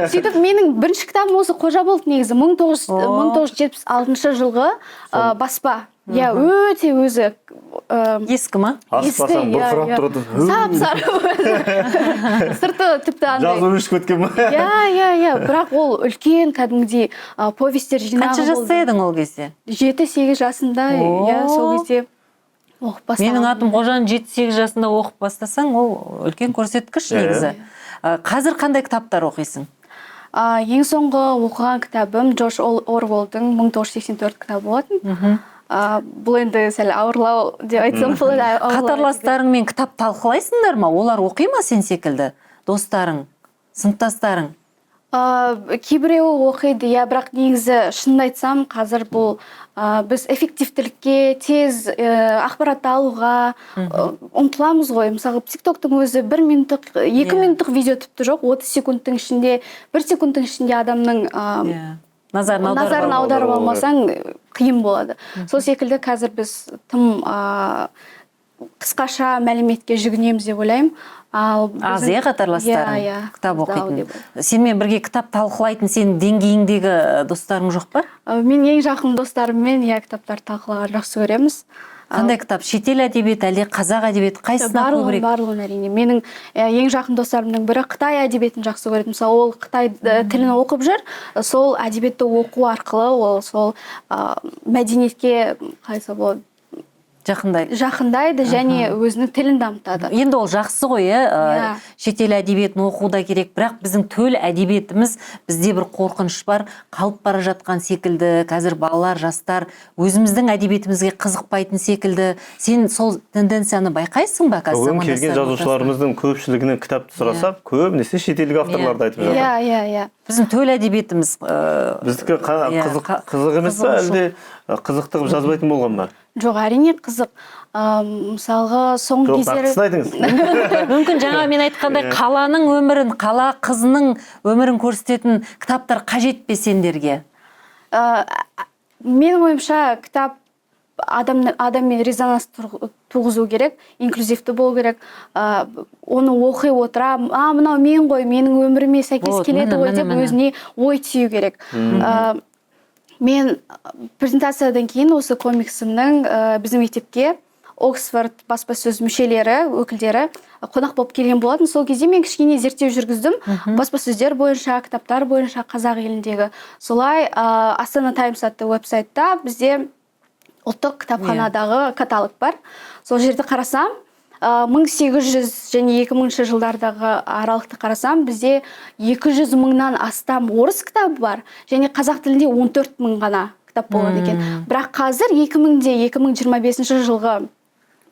Сөйтіп менің бірінші кітабым осы Қожа болды негізі. 1976 жылғы баспа. Өте өзі ескі ма? Аспасаң бұрқырап тұрады. Сап-сары. Сырты тіпті андай. Жазу өшіп кеткен ма? Бірақ ол үлкен кәдімгідей повестер жинағы болды. Қанша жаста едің ол кезде? 7-8 жасында. Сол кезде менің атым Қожан 7-8 жасында оқып бастасаң, ол үлкен көрсеткіш негізі. Қазір қандай кітаптар оқисың? Ең соңғы оқыған кітабым Джордж Оруэллдың 1984 кітабы болатын. Бұл енді сәл ауырлау деп айтсам болады. Қатарластарыңмен кітап талқылайсыңдар ма? Олар оқи ма сен секілді? Достарың, сыныптастарың? Кейбіреуі оқиды, бірақ негізі шынын айтсам, қазір бұл біз эффективтілікке, тез ақпаратты алуға ұмтыламыз ғой. Мысалы, TikTok-тың өзі 1 минуттық, 2 минуттық видео тіпті жоқ, 30 секундтың ішінде, 1 секундтың ішінде адамның назарын аударып алмасаң, қиын болады. Сол секілді қазір біз тым қысқаша мәліметке жүгінеміз деп ойлаймын. Аз қатарластарың кітап оқитын. Сенмен бірге кітап талқылайтын сенің деңгейіңдегі достарың жоқ па? Мен ең жақын достарыммен кітаптар талқылауға жақсы көреміз. Қандай кітап? Шетел әдебиеті, әлде қазақ әдебиеті, қайсысына көбірек? Барлығын әрине. Менің ең жақын достарымның бірі Қытай әдебиетін жақсы көреді. Мысалы, ол Қытай тілін оқып жүр, сол әдебиетті оқу арқылы ол сол мәдениетке қалай болады? Жақындайды және өзінің тілін дамытады. Енді ол жақсы ғой, шетел әдебиетін оқуда керек, бірақ біздің төл әдебиетіміз, бізде бір қорқыныш бар, қалып бара жатқан секілді. Қазір балалар, жастар өзіміздің әдебиетімізге қызықпайтын секілді. Сен сол тенденцияны байқайсың ба қазір? Бүгін келген жазушыларымыздың көпшілігінен кітапты сұрасақ, көбінесе шетелдік авторларды айтып жатыр. Иә. Біздің төл әдебиетіміз біздікі қызық емес па, әлде қызықтығып жазбайтын болған ба? Жоқ, әрине қызық. Мысалға, соңғы кездері... Жоқ, айтыңыз. Мүмкін жаңа мен айтқандай қаланың өмірін, қала қызының өмірін көрсететін кітаптар қажет пе сендерге? Менің ойымша, кітап адаммен резонанс туғызу керек, инклюзивті болу керек. Оны оқи отыра, мынау мен ғой, менің өміріме сәйкес келеді ғой деп өзіне ой түю керек. Мен презентациядан кейін осы комиксімнің біздің мектепке Оксфорд баспасөз мүшелері, өкілдері қонақ болып келген болатын. Сол кезде мен кішкене зерттеу жүргіздім. Баспасөздер бойынша, кітаптар бойынша қазақ еліндегі. Солай Астана Таймс атты веб-сайтта бізде ұлттық кітапханадағы каталог бар. Сол жерді қарасам, 1800 және 2000 жылдардағы аралықты қарасам, бізде 200 мыңнан астам орыс кітабы бар, және қазақ тілінде 14 мың ғана кітап болған екен. Бірақ қазір 2000-2025 жылғы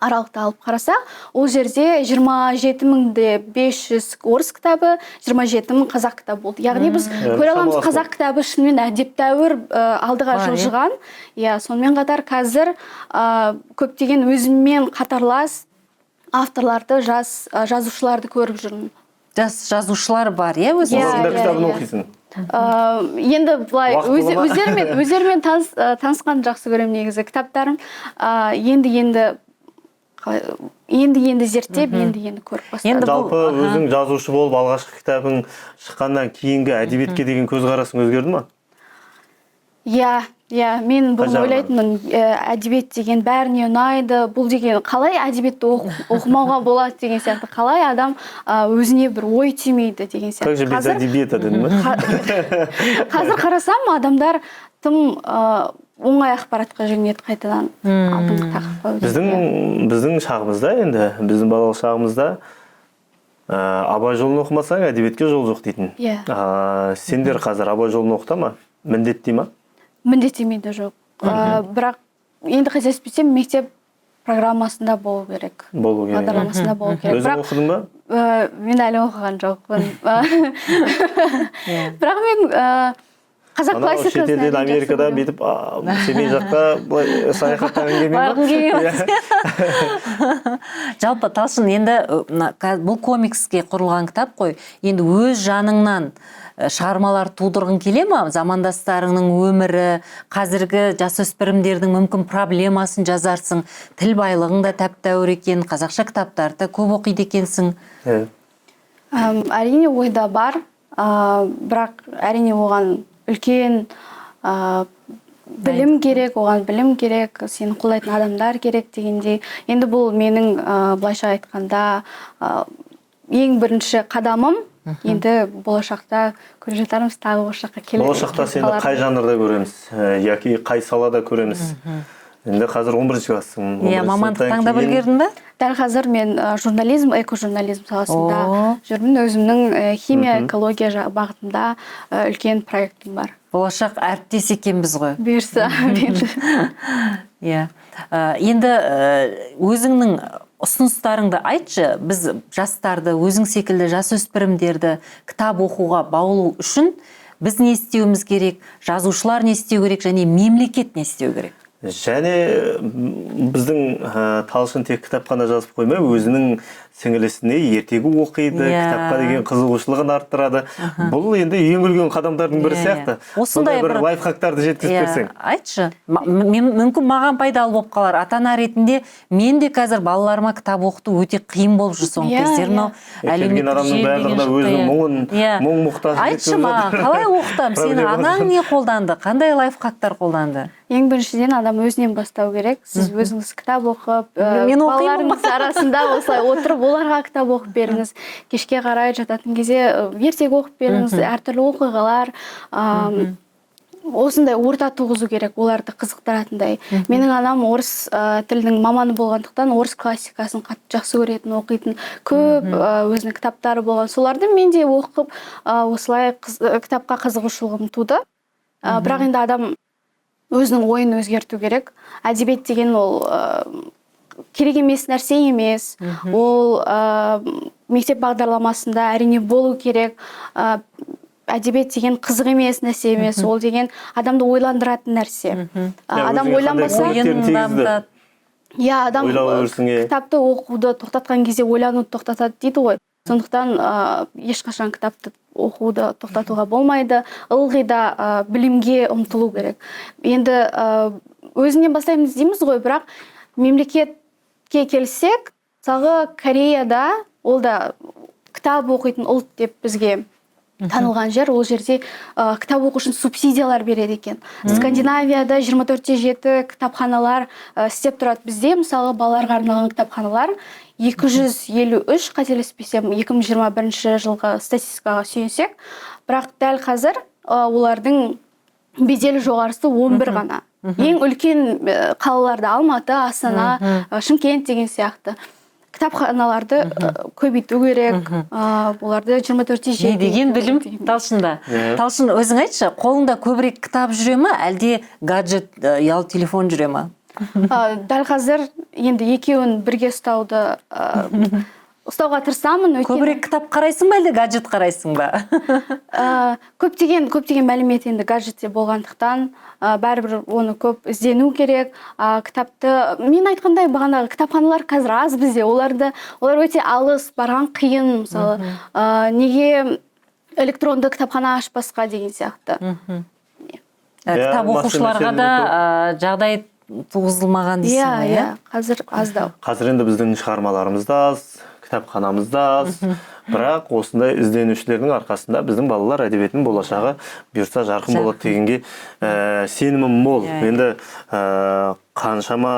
аралықты алып қарасақ, ол жерде 27.500 орыс кітабы, 27 мың қазақ кітабы болды. Яғни біз көре аламыз, қазақ кітабы шынымен әдептәуір алдыға жылжыған. Сонымен қатар қазір көптеген өзіммен қатарлас авторларды, жазушыларды көріп жүрмін. Жазушылар бар, өзіңіз? Осында кітабын оқисың? Енді бұлай өздерімен танысқан жақсы көрем негізі. Кітаптарын енді зерттеп, енді көріп бастадым. Жалпы өзің жазушы болып алғашқы кітабың шыққаннан кейінгі әдебиетке деген көзқарасың өзгерді ма? Мен бұрын ойлайтынмын, әдебиет деген бәріне ұнайды, бұл деген қалай әдебиетті оқымауға болады деген сияқты, қалай адам өзіне бір ой түймейді деген сияқты. Как же без әдебиета дедің ме? Қазір қарасам, адамдар тым оңай ақпаратқа жүгінеді қайтадан алдыңғы тақырыпқа. Біздің шағымызда, енді біздің балалық шағымызда Абай жолын оқымасаң, әдебиетке жол жоқ дейтін. Сендер қазір Абай жолын оқыта ма? Міндеттей ма? Міндеттемейді, жоқ. Бірақ енді қателеспесем, мектеп программасында болу керек. Бағдарламасында болу керек. Өзің оқыдың ба? Мен әлі оқыған жоқпын. Бірақ мен қазақ классикасына... Шетелден Америкада бетіп, Семей жаққа саяхаттағың келмей ма? Жалпы, Талшын, енді бұл комикске құрылған кітап қой, енді өз жаныңнан шығармалар тудырғың келе ма? Замандастарыңның өмірі, қазіргі жасөспірімдердің мүмкін проблемасын жазарсың, тіл байлығың да тәп-тәуір екен, қазақша кітаптарды көп оқиды екенсің. Әрине ойда бар, бірақ әрине оған үлкен білім керек, сені қолдайтын адамдар керек дегендей. Енді бұл менің былайша айтқанда ең бірінші қадамым. Енді болашақта көре жатармыз, тағы осы жаққа келеді. Болашақта сені қай жанрда көреміз, яки қай салада көреміз? Енді қазір 11-ші классың. Мамандық таңдап үлгердің бе? Дәл қазір мен журнализм, экожурнализм саласында жүрмін. Өзімнің химия, экология бағытында үлкен проектім бар. Болашақ әріптес екенбіз ғой. Бұйырса. Енді өзіңнің ұсыныстарыңды айтшы, біз жастарды, өзің секілді жасөспірімдерді кітап оқуға баулу үшін біз не істеуіміз керек, жазушылар не істеу керек және мемлекет не істеу керек? Және біздің Талшын тек кітапхана жазып қоймай, өзінің сіңілісіне ертегі оқиды, кітапқа деген қызығушылығын арттырады. Бұл енді ең үлкен қадамдардың бірі сияқты. Осындай бір лайфхактарды жеткізіп берсең. Айтшы, мүмкін маған пайдалы болып қалар. Ата-ана ретінде мен де қазір балаларыма кітап оқыту өте қиын болып жүр соңғы кездер. Келген адамның барлығына өзінің мұң мұқтаж. Айтшы маған, қалай оқытам? Сені анаң не қолданды? Қандай лайфхактар қолданды? Ең біріншіден адам өзінен бастау керек. Сіз өзіңіз кітап оқып, балаларыңыз арасында осылай отырып, оларға кітап оқып беріңіз. Кешке қарай жататын кезде ертегі оқып беріңіз, әртүрлі оқиғалар, осындай орта туғызу керек, оларды қызықтыратындай. Менің анам орыс тілінің маманы болғандықтан орыс классикасын қатты жақсы көретін, оқитын, көп өзінің кітаптары болған. Соларды мен де оқып, осылай кітапқа қызығушылығым туды. Бірақ енді адам өзінің ойын өзгерту керек. Әдебиет деген ол керек емес нәрсе емес. Ол мектеп бағдарламасында әрине болу керек. Әдебиет деген қызық емес нәрсе емес. Ол деген адамды ойландыратын нәрсе. Адам ойланбаса, адам кітапты оқуды тоқтатқан кезде ойлануды тоқтатады дейді ғой. Сондықтан ешқашан кітапты оқуды тоқтатуға болмайды. Ылғи да білімге ұмтылу керек. Енді өзінен бастаймыз дейміз ғой, бірақ мемлекетке келсек, мысалы Кореяда ол да кітап оқитын ұлт деп бізге танылған жер. Ол жерде кітап оқу үшін субсидиялар береді екен. Скандинавияда 24/7 кітапханалар істеп тұрады. Бізде мысалы балаларға арналған кітапханалар 253, қателеспесем, 2021 жылғы статистикаға сүйенсек, бірақ дәл қазір олардың беделі жоғарысы 11 ғана. Ең үлкен қалаларда Алматы, Астана, Шымкент деген сияқты кітапханаларды көбейту керек. Оларды 24/7 деген білім Талшында. Талшын, өзің айтшы, қолыңда көбірек кітап жүре ме, әлде гаджет, ұялы телефон жүре ме? Дәл қазір енді екеуін бірге ұстауға тырысамын. Көбірек кітап қарайсың ба, әлде гаджет қарайсың ба? Көптеген мәлімет енді гаджетте болғандықтан, бәрібір оны көп іздену керек. Кітапты, мен айтқандай бағанағы кітапханалар қазір аз бізде. Олар өте алыс, барған қиын, мысалы. Неге электронды кітапхана ашпасқа деген сияқты. Кітап оқушыларға да жағдай туғызылмаған дейсің ба? Иә, қазір аздау. Қазір енді біздің шығармаларымыз да аз, кітапханамыз да аз. Бірақ осындай ізденушілердің арқасында біздің балалар әдебиетінің болашағы бұйыртса жарқын болады дегенге сенімім мол. Енді қаншама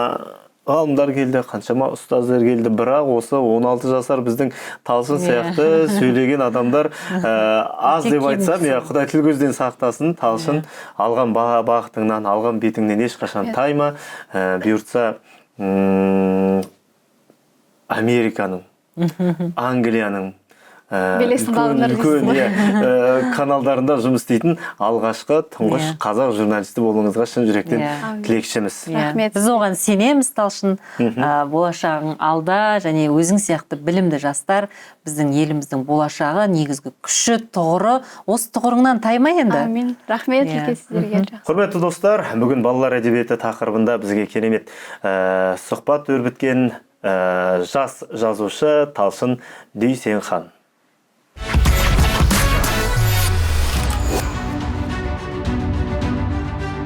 ғалымдар келді, қаншама ұстаздар келді, бірақ осы 16 жасар біздің Талшын сияқты сөйлеген адамдар аз деп айтсам, Құдай тіл көзден сақтасын. Талшын алған бағытыңнан, алған бетіңнен ешқашан тайма. Бұйыртса Американың, Англияның үлкен каналдарында жұмыс істейтін алғашқы тұңғыш қазақ журналисті болуыңызға шын жүректен тілекшіміз. Рахмет. Біз оған сенеміз, Талшын. Болашағың алда, және өзің сияқты білімді жастар біздің еліміздің болашағы, негізгі күші, тұғыры. Осы тұғырыңнан таймай енді. Амин. Рахмет сіздерге. Құрметті достар, бүгін балалар әдебиеті тақырыбында бізге керемет сұхбат өрбіткен жас жазушы Талшын Дүйсенхан.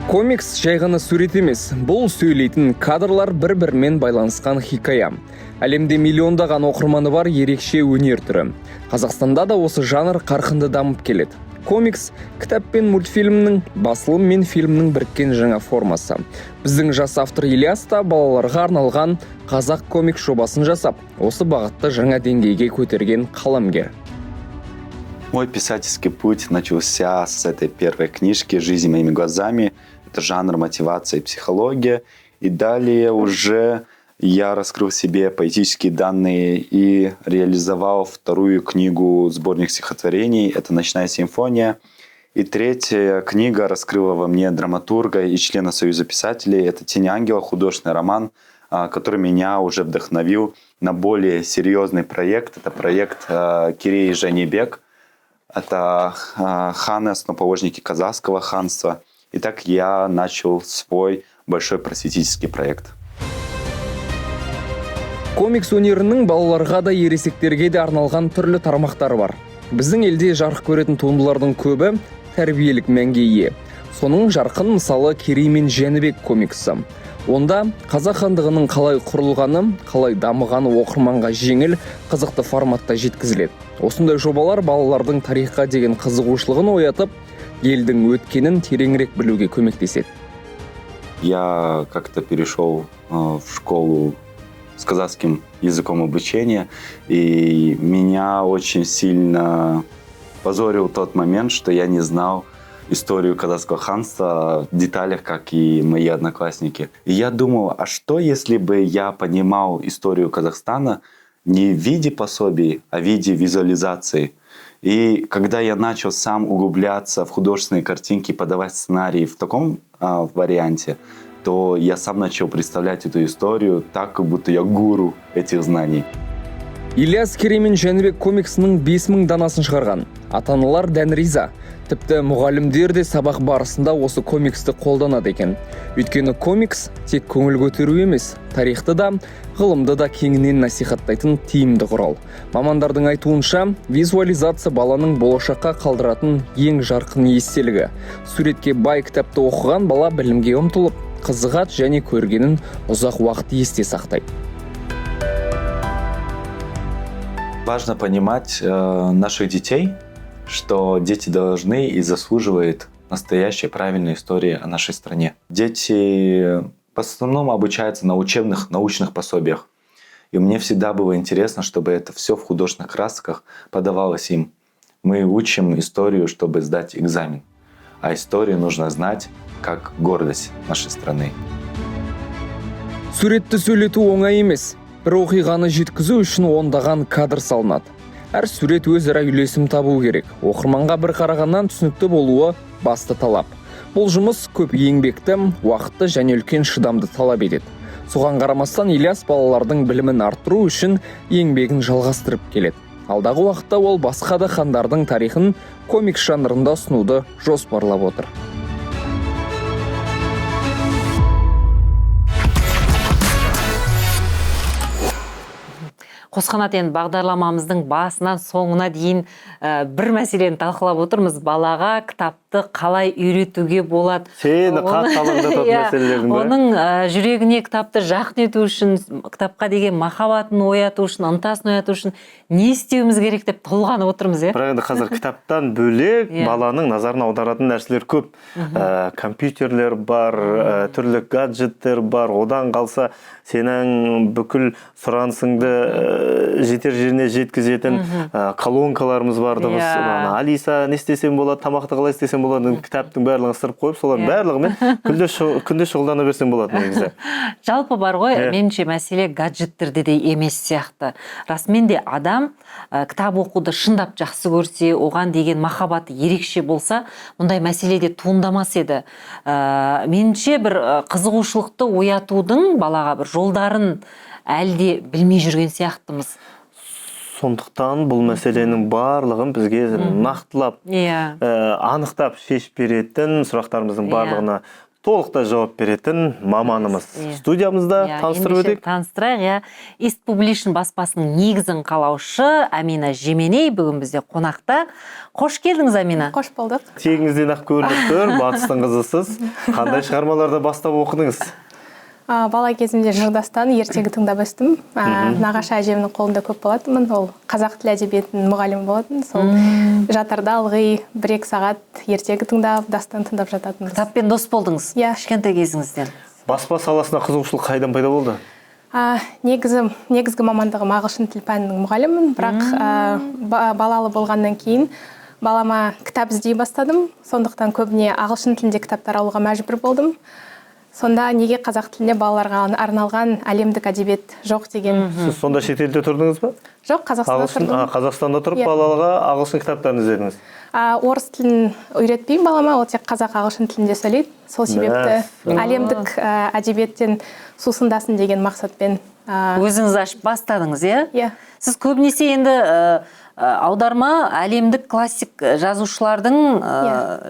Комикс жай ғана сурет емес, бұл сөйлейтін кадрлар бір-бірімен байланысқан хикая. Әлемде миллиондаған оқырманы бар ерекше өнер түрі. Қазақстанда да осы жанр қарқынды дамып келеді. Комикс кітап пен мультфильмнің, басылым мен фильмнің біріккен жаңа формасы. Біздің жас автор Ильяс та балаларға арналған қазақ комикс жобасын жасап, осы бағытты жаңа деңгейге көтерген қаламгер. Мой писательский путь начался с этой первой книжки «Жизнь моими глазами». Это жанр, мотивация и психология. И далее уже я раскрыл в себе поэтические данные и реализовал вторую книгу, сборник стихотворений. Это «Ночная симфония». И третья книга раскрыла во мне драматурга и члена Союза писателей. Это «Тень ангела», художественный роман, который меня уже вдохновил на более серьезный проект. Это проект Киреи Жанибек. Это ханы, основоположники казахского ханства. И так я начал свой большой просветительский проект. Комикс өнерінің балаларға да ересектерге де арналған түрлі тармақтары бар. Біздің елде жарық көретін туындылардың көбі тәрбиелік мәнге ие. Соның жарқын мысалы Керей мен Жәнібек комиксі. Онда қазақ хандығының қалай құрылғаны, қалай дамығаны оқырманға жеңіл, қызықты форматта жеткізіледі. Осындай жобалар балалардың тарихқа деген қызығушылығын оятып, елдің өткенін тереңірек білуге көмектеседі. Я как-то перешел в школу с казахским языком обучения, и меня очень сильно позорил тот момент, что я не знал историю казахского ханства в деталях, как и мои одноклассники. И я думал, а что если бы я понимал историю Казахстана не в виде пособий, а в виде визуализации? И когда я начал сам углубляться в художественные картинки, подавать сценарии в таком варианте, то я сам начал представлять эту историю так, как будто я гуру этих знаний. Ильяс Керей мен Жәнібек комиксінің 5000 данасын шығарған. Ата-аналар дән риза. Тіпті мұғалімдер де сабақ барысында осы комиксті қолданады екен. Өйткені комикс тек көңіл көтеру емес, тарихты да, ғылымды да кеңінен насихаттайтын тиімді құрал. Мамандардың айтуынша, визуализация баланың болашаққа қалдыратын ең жарқын естелігі. Суретке бай кітапты оқыған бала білімге ұмтылып, қызығат және көргенін ұзақ уақыт есте сақтайды. Важно понимать наших детей, что дети должны и заслуживают настоящей правильной истории о нашей стране. Дети в основном обучаются на учебных, научных пособиях. И мне всегда было интересно, чтобы это все в художественных красках подавалось им. Мы учим историю, чтобы сдать экзамен. А историю нужно знать как гордость нашей страны. Суретті сөйлету оңай емес. Бір оқиғаны жеткізу үшін ондаған кадр салынады. Әр сурет өзара үйлесім табу керек. Оқырманға бір қарағаннан түсінікті болуы басты талап. Бұл жұмыс көп еңбекті, уақытты және үлкен шыдамды талап етеді. Соған қарамастан Ильяс балалардың білімін арттыру үшін еңбегін жалғастырып келеді. Алдағы уақытта ол басқа да хандардың тарихын комикс жанрында ұсынуды жоспарлап отыр. Қосқанат енді бағдарламамыздың басынан соңына дейін бір мәселені талқылап отырмыз. Балаға кітапты қалай үйретуге болады? Сені қатты алаңдататын мәселелердің бе? Оның жүрегіне кітапты жақын ету үшін, кітапқа деген махаббатын ояту үшін, ынтасын ояту үшін не істеуіміз керек деп толғанып отырмыз, Бірақ енді қазір кітаптан бөлек баланың назарын аударатын нәрселер көп. Компьютерлер бар, түрлі гаджеттер бар. Одан қалса сенің бүкіл сұранысыңды жетер жеріне жеткізетін колонкаларымыз бардымыз. Алиса, не істесем болады, тамақты қалай істесем болады, кітаптың барлығын ысырып қойып, солардың барлығымен күнде шұғылдана берсем болады негізі. Жалпы бар ғой, меніңше мәселе гаджеттерде де емес сияқты. Расымен де адам кітап оқуды шындап жақсы көрсе, оған деген махаббаты ерекше болса, мұндай мәселеде туындамас еді. Меніңше бір қызығушылықты оятудың балаға бір жолдарын әлде білмей жүрген сияқтымыз. Сондықтан бұл мәселенің барлығын бізге нақтылап, анықтап шешіп беретін, сұрақтарымыздың барлығына толықтай жауап беретін маманымыз студиямызда таныстырып өтейік. Таныстырайық, East Publishing баспасының негізін қалаушы Амина Жеменей бүгін бізде қонақта. Қош келдіңіз, Амина. Қош болдық. Тегіңізден ақ көрініп тұр, батыстың қызысыз. Қандай шығармаларды бастап оқыдыңыз? Бала кезімде Жырдастан ертегі тыңдап өстім. Нағашы әжемнің қолында көп болатынмын. Ол қазақ тіл әдебиетінің мұғалімі болатын. Сол жатарда ылғи 1-2 сағат ертегі тыңдап, дастан тыңдап жататынбыз. Кітаппен дос болдыңыз? Кішкентай кезіңізден. Баспа саласына қызығушылық қайдан пайда болды? Негізгі мамандығым ағылшын тіл пәнінің мұғалімін, бірақ балалы болғаннан кейін балама кітап іздей бастадым. Сондықтан көбіне ағылшын тілінде кітаптар алуға мәжбүр болдым. Сонда неге қазақ тілінде балаларға арналған әлемдік әдебиет жоқ деген. Сіз сонда шетелде тұрдыңыз ба? Жоқ, Қазақстанда тұрдым. Қазақстанда тұрып балаларға ағылшын кітаптарын іздедіңіз? Орыс тілін үйретпеймін балама, ол тек қазақ ағылшын тілінде сөйлейді. Сол себепті әлемдік әдебиеттен сусындасын деген мақсатпен өзіңіз ашып бастадыңыз, иә? Иә. Сіз көбінесе енді аударма әлемдік классик жазушылардың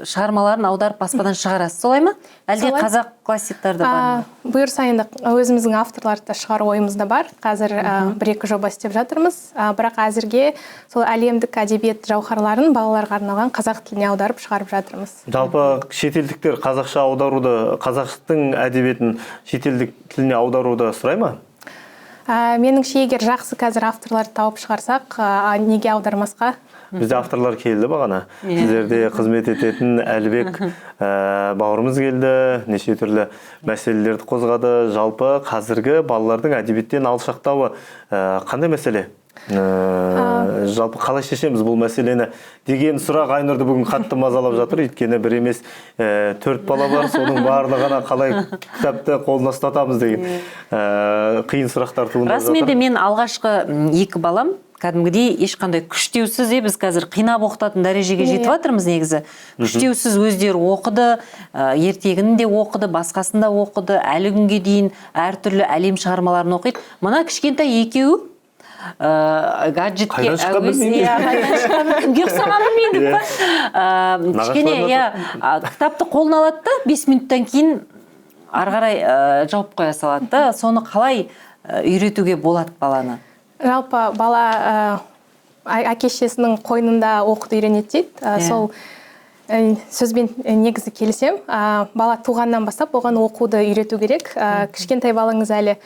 шығармаларын аударып баспадан шығарасыз, солай ма? Әлде қазақ классиктарды бар ма? Бұйырса енді өзіміздің авторларды шығару ойымызда бар. Қазір 1-2 жоба істеп жатырмыз. Бірақ әзірге сол әлемдік әдебиет жауһарларын балаларға арналған қазақ тіліне аударып шығарып жатырмыз. Жалпы шетелдіктер қазақша аударуды, қазақтың әдебиетін шетелдік тіліне аударуды сұрай ма? Меніңше, егер жақсы қазір авторларды тауып шығарсақ, неге аудармасқа? Бізде авторлар келді бағана. Сіздерде қызмет ететін Әлібек бауырымыз келді, неше түрлі мәселелерді қозғады. Жалпы қазіргі балалардың әдебиеттен алшақтауы қандай мәселе? Жалпы қалай шешеміз бұл мәселені деген сұрақ Айнұрды бүгін қатты мазалап жатыр. Өйткені бір емес 4 бала бар, соның барлығына қалай кітапты қолына ұстатамыз деген қиын сұрақтар туындап жатыр. Расымен де мен алғашқы 2 балам кәдімгідей ешқандай күштеусіз, біз қазір қинап оқытатын дәрежеге жетіп жатырмыз негізі. Күштеусіз өздері оқыды, ертегін де оқыды, басқасын да оқыды, әлі күнге дейін әртүрлі әлем шығармаларын оқиды. Мына кішкентай екеуі гаджетке кімге ұқсағанын білмейді па. Кішкене кітапты қолына алады да 5 минуттан кейін ары қарай жауып қоя салады да. Соны қалай үйретуге болады баланы? Жалпы бала әке-шешесінің қойнында оқуды үйренеді дейді. Сол сөзбен негізі келісем. Бала туғаннан бастап оған оқуды үйрету керек. Кішкентай балаңыз әлі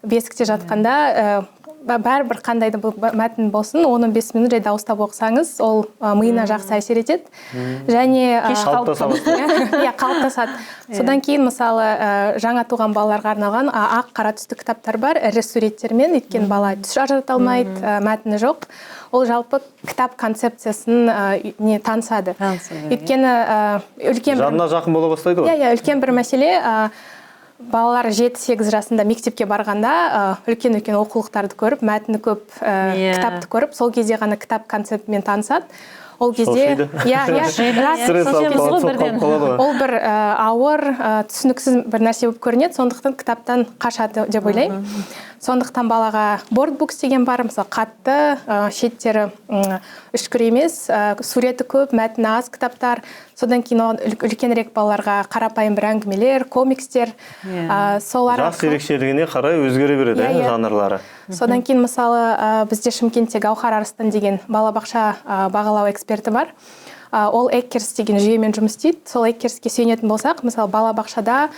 бесікте жатқанда бәрібір қандай да мәтін болсын, оны 5 минут дауыстап оқысаңыз, ол миына жақсы әсер етеді. Және қалыптасады. Содан кейін мысалы жаңа туған балаларға арналған ақ қара түсті кітаптар бар, ірі суреттермен, өйткені бала түс ажырата алмайды, мәтіні жоқ. Ол жалпы кітап концепциясын танысады. Өйткені жанына жақын бола бастайды ғой. Үлкен бір мәселе, балалар 7-8 жасында мектепке барғанда үлкен-үлкен оқулықтарды көріп, мәтіні көп кітапты көріп, сол кезде ғана кітап концептімен танысады. Ол кезде ол бір ауыр, түсініксіз бір нәрсе болып көрінеді, сондықтан кітаптан қашады деп ойлаймын. Сондықтан балаға бордбукс деген бар, мысалы қатты, шеттері үшкір емес, суреті көп, мәтіні аз кітаптар. Содан кейін үлкенірек балаларға қарапайым бір әңгімелер, комикстер. Жас ерекшелігіне қарай өзгере береді жанрлары. Содан кейін мысалы бізде Шымкентте Гаухар Арыстан деген балабақша бағалау эксперті бар. Ол Эккерс деген жүйемен жұмыс істейді. Сол Эккерске сүйенетін болсақ, мысалы балабақшада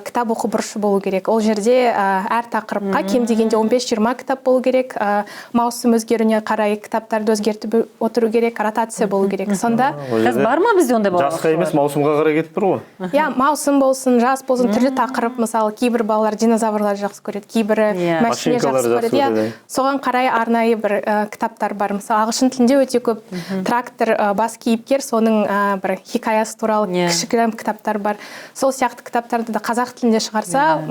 кітап оқу бұрышы болу керек. Ол жерде әр тақырыпқа кем дегенде 15-20 кітап болу керек. Маусым өзгеруіне қарай кітаптарды өзгертіп отыру керек, ротация болу керек. Сонда бар ма бізде ондай балабақша? Жасқа емес, маусымға қарай кетіп тұр ғой. Маусым болсын, жас болсын, түрлі тақырып, мысалы кейбір балалар динозаврларды жақсы көреді, кейбірі машина жақсы көреді. Соған қарай арнайы бір кітаптар бар. Мысалы ағылшын тілінде өте көп трактор бас кейіпкер, соның бір хикаясы туралы кішігірім кітаптар бар. Сол сияқты кітаптарды да қазақ тілінде шығарса,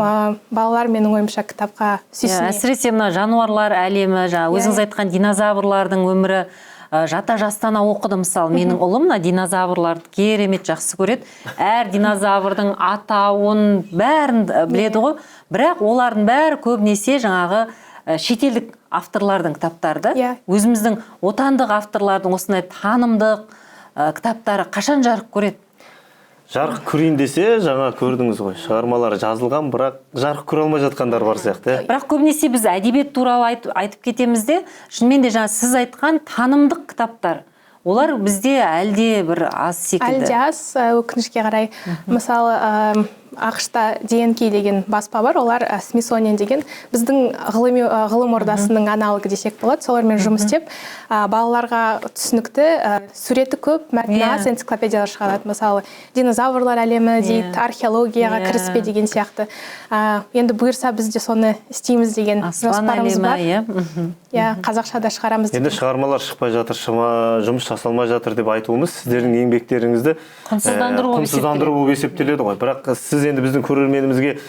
балалар менің ойымша кітапқа сүйсінеді. Әсіресе мына жануарлар әлемі, өзіңіз айтқан динозаврлардың өмірі жата жастана оқыды. Мысалы, менің ұлым динозаврларды керемет жақсы көреді. Әр динозаврдың атауын бәрін біледі ғой. Бірақ олардың бәрі көбінесе жаңағы шетелдік авторлардың кітаптарды. Өзіміздің отандық авторлардың осындай танымдық кітаптары қашан жарық көреді? Жарық көрейін десе, жаңа көрдіңіз ғой, шығармалары жазылған, бірақ жарық көре алмай жатқандар бар сияқты. Бірақ көбінесе біз әдебиет туралы айтып кетеміз де, шынымен де жаңа сіз айтқан танымдық кітаптар, олар бізде әлде бір аз секілді. Әлде аз, өкінішке қарай. Мысалы, ақшта ДНК деген баспа бар, олар Смитсониан деген біздің ғылым ордасының аналогы десек болады. Солармен жұмыс істеп, балаларға түсінікті, суреті көп, мәтіні аз энциклопедиялар шығарады. Мысалы, динозаврлар әлемі дейді, археологияға кіріспе деген сияқты. Енді бұйырса бізде соны істейміз деген жоспарымыз бар. Қазақшада шығарамыз. Енді шығармалар шықпай жатыр, жұмыс жасалмай жатыр деп айтуымыз сіздердің еңбектеріңізді құнсыздандыру болып есептеледі ғой. Бірақ сіз енді біздің көрерменімізге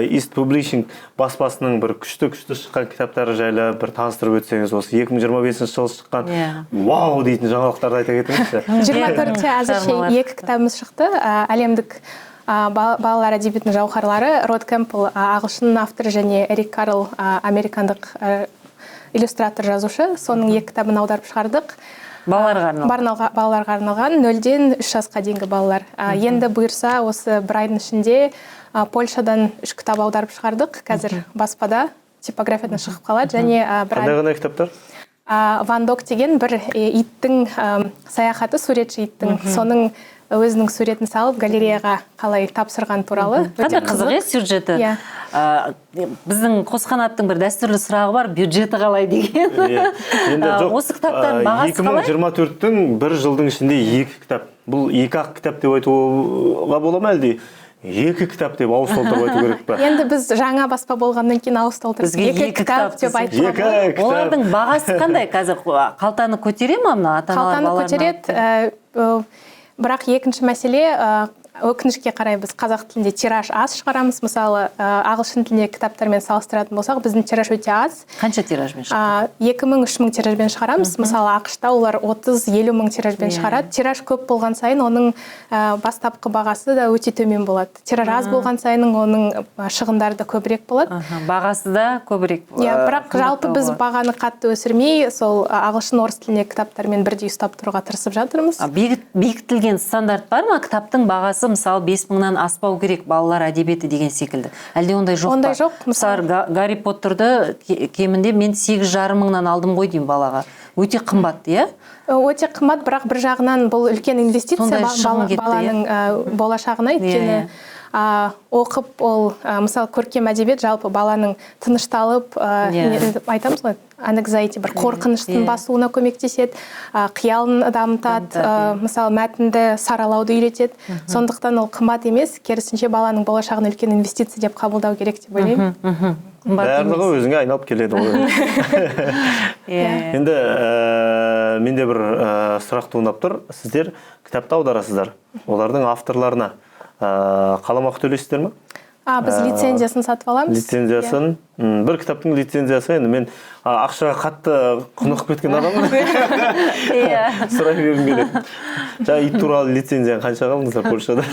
East Publishing баспасының бір күшті шыққан кітаптары жайлы бір таныстырып өтсеңіз, осы 2025 жылы шыққан вау дейтін жаңалықтарды айта кетіңізші. 24-те әзірше 2 кітабымыз шықты. Әлемдік балалар әдебиетінің жауһарлары, Род Кэмпбелл ағылшын авторы және Эрик Карл американдық иллюстратор жазушы. Соның 2 кітабын аударып шығардық. Балаларға арналған 0-ден 3 жасқа дейінгі балалар. Енді бұйырса осы бір айдың ішінде Польшадан 3 кітап аударып шығардық. Қазір баспада типографиядан шығып қалады. Және қандай кітаптар? Ван Дог деген бір иттің саяхаты, суретші иттің. Соның өзінің суретін салып галереяға қалай тапсырған туралы. Қандай қызық сюжеті. Біздің Қосқанаттың бір дәстүрлі сұрағы бар, бюджеті қалай деген. Осы кітаптардың бағасы қалай? 2024-тің бір жылдың ішінде 2 кітап. Бұл 2-ақ кітап деп айтуға бола ма әлде? 2 кітап деп ауыз толтырып айту керек па? Енді біз жаңа баспа болғаннан кейін ауыз толтырып 2 кітап деп айтуға болады. Олардың бағасы қандай? Қазір қалтаны көтере ма мына ата-аналар балаларына? Қалтаны көтереді. Бірақ екінші мәселе, өкінішке қарай біз қазақ тілінде тираж аз шығарамыз. Мысалы, ағылшын тілінде кітаптармен салыстыратын болсақ, біздің тираж өте аз. Қанша тиражбен шығарады? 2000-3000 тиражбен шығарамыз. Мысалы, ақш-та олар 30-50 мың тиражбен шығарады. Тираж көп болған сайын оның бастапқы бағасы да өте төмен болады. Тираж аз болған сайын оның шығындары да көбірек болады. Бағасы да көбірек. Бірақ жалпы біз бағаны қатты өсірмей, сол ағылшын орыс тілінде кітаптармен бірдей ұстап тұруға тырысып жатырмыз. Бекітілген стандарт бар ма? Кітаптың бағасы мысалы 5000-нан аспау керек балалар әдебиеті деген секілді. Әлде ондай жоқ па? Ондай жоқ. Мысалы, Гарри Поттерді кемінде мен 8,5 мыңнан алдым ғой деймін балаға. Өте қымбат, иә? Өте қымбат, бірақ бір жағынан бұл үлкен инвестиция баланың болашағына, өйткені оқып ол, мысалы, көркем әдебиет жалпы баланың тынышталып, айтамыз ғой, anxiety, бір қорқыныштың басуына көмектеседі, қиялын дамытады, мысалы, мәтінді саралауды үйретеді. Сондықтан ол қымбат емес, керісінше баланың болашағына үлкен инвестиция деп қабылдау керек деп ойлаймын. Барлығы өзіңе айналып келеді ғой. Енді менде бір сұрақ туындап тұр. Сіздер кітапты аударасыздар. Олардың авторларына қаламақы төлейсіздер ме? Біз лицензиясын сатып аламыз. Лицензиясын. Бір кітаптың лицензиясы, енді мен ақшаға қатты құнығып кеткен адаммын. Сұрай бергім келеді. Жаңа ит туралы лицензияны қаншаға алдыңыздар Польшадан?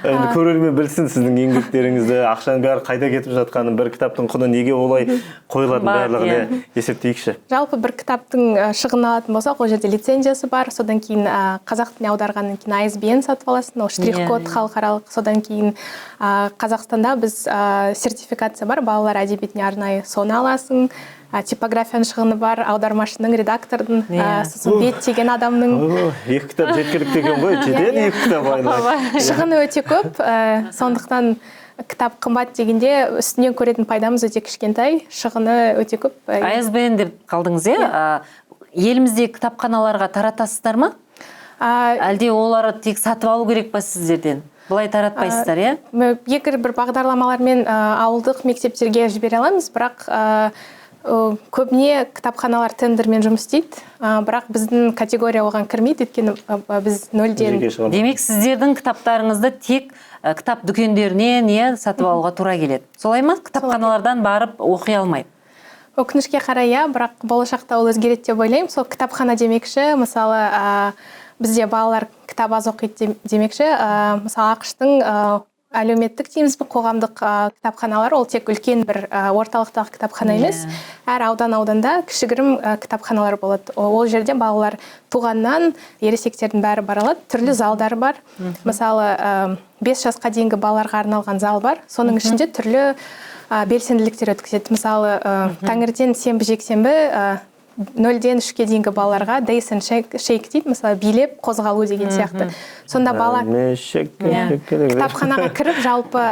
Енді көрермен білсін сіздің еңбектеріңізді, ақшаның бәрі қайда кетіп жатқанын, бір кітаптың құны неге олай қойылатын барлығын есептейікші. Жалпы бір кітаптың шығынын алатын болсақ, ол жерде лицензиясы бар, содан кейін қазақ тіліне аударғаннан кейін ISBN сатып аласың, ол штрих-код халықаралық, содан кейін Қазақстанда біз сертификация бар, балалар әдебиетіне арнайы соны аласың. Типографияның шығыны бар, аудармашының, редактордың, сосын бет деген адамның. 2 кітап жеткілікті екен ғой, жетеді 2 кітап айналып. Шығыны өте көп, сондықтан кітап қымбат дегенде үстінен көретін пайдамыз өте кішкентай, шығыны өте көп. ISBN деп қалдыңыз, елімізде кітапханаларға таратасыздар ма? Әлде олары тек сатып алу керек па сіздерден? Бұлай таратпайсыздар, иә? Бір бағдарламалармен ауылдық мектептерге жібере аламыз, бірақ көбіне кітапханалар тендермен жұмыс істейді, бірақ біздің категория оған кірмейді, өйткені біз 0-ден. Демек, сіздердің кітаптарыңызды тек кітап дүкендерінен сатып алуға тура келеді. Солай ма? Кітапханалардан барып оқи алмайды. Өкінішке қарай, бірақ болашақта ол өзгереді деп ойлаймын. Сол кітапхана демекші, мысалы, бізде балалар кітап аз оқиды демекші, мысалы, ақштың әлеуметтік дейміз бе, қоғамдық кітапханалар, ол тек үлкен бір орталықтағы кітапхана емес, әр ауданда кішігірім кітапханалар болады. Ол жерде балалар туғаннан ересектердің бәрі бара алады, түрлі залдар бар. Мысалы, 5 жасқа дейінгі балаларға арналған зал бар, соның ішінде түрлі белсенділіктер өткізеді. Мысалы, таңертең сенбі жексенбі 0-ден 3-ке дейінгі балаларға days and shake дейді, мысалы, билеп қозғалу деген сияқты. Сонда бала кітапханаға кіріп, жалпы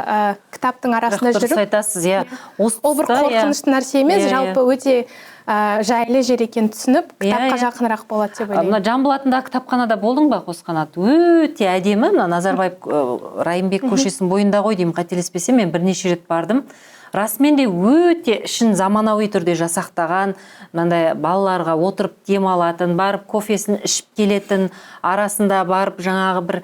кітаптың арасында жүріп, айтасыз, ол бір қорқынышты нәрсе емес, жалпы өте жайлы жер екенін түсініп, кітапқа жақынырақ болады деп ойлаймын. Жамбыл атындағы кітапханада болдың ба, Қосқанат? Өте әдемі, Назарбаев Райымбек көшесінің бойында ғой деймін, қателеспесем, мен бірнеше рет бардым. Расымен де өте ішін заманауи түрде жасақтаған, мынандай балаларға отырып демалатын, барып кофесін ішіп келетін, арасында барып жаңағы бір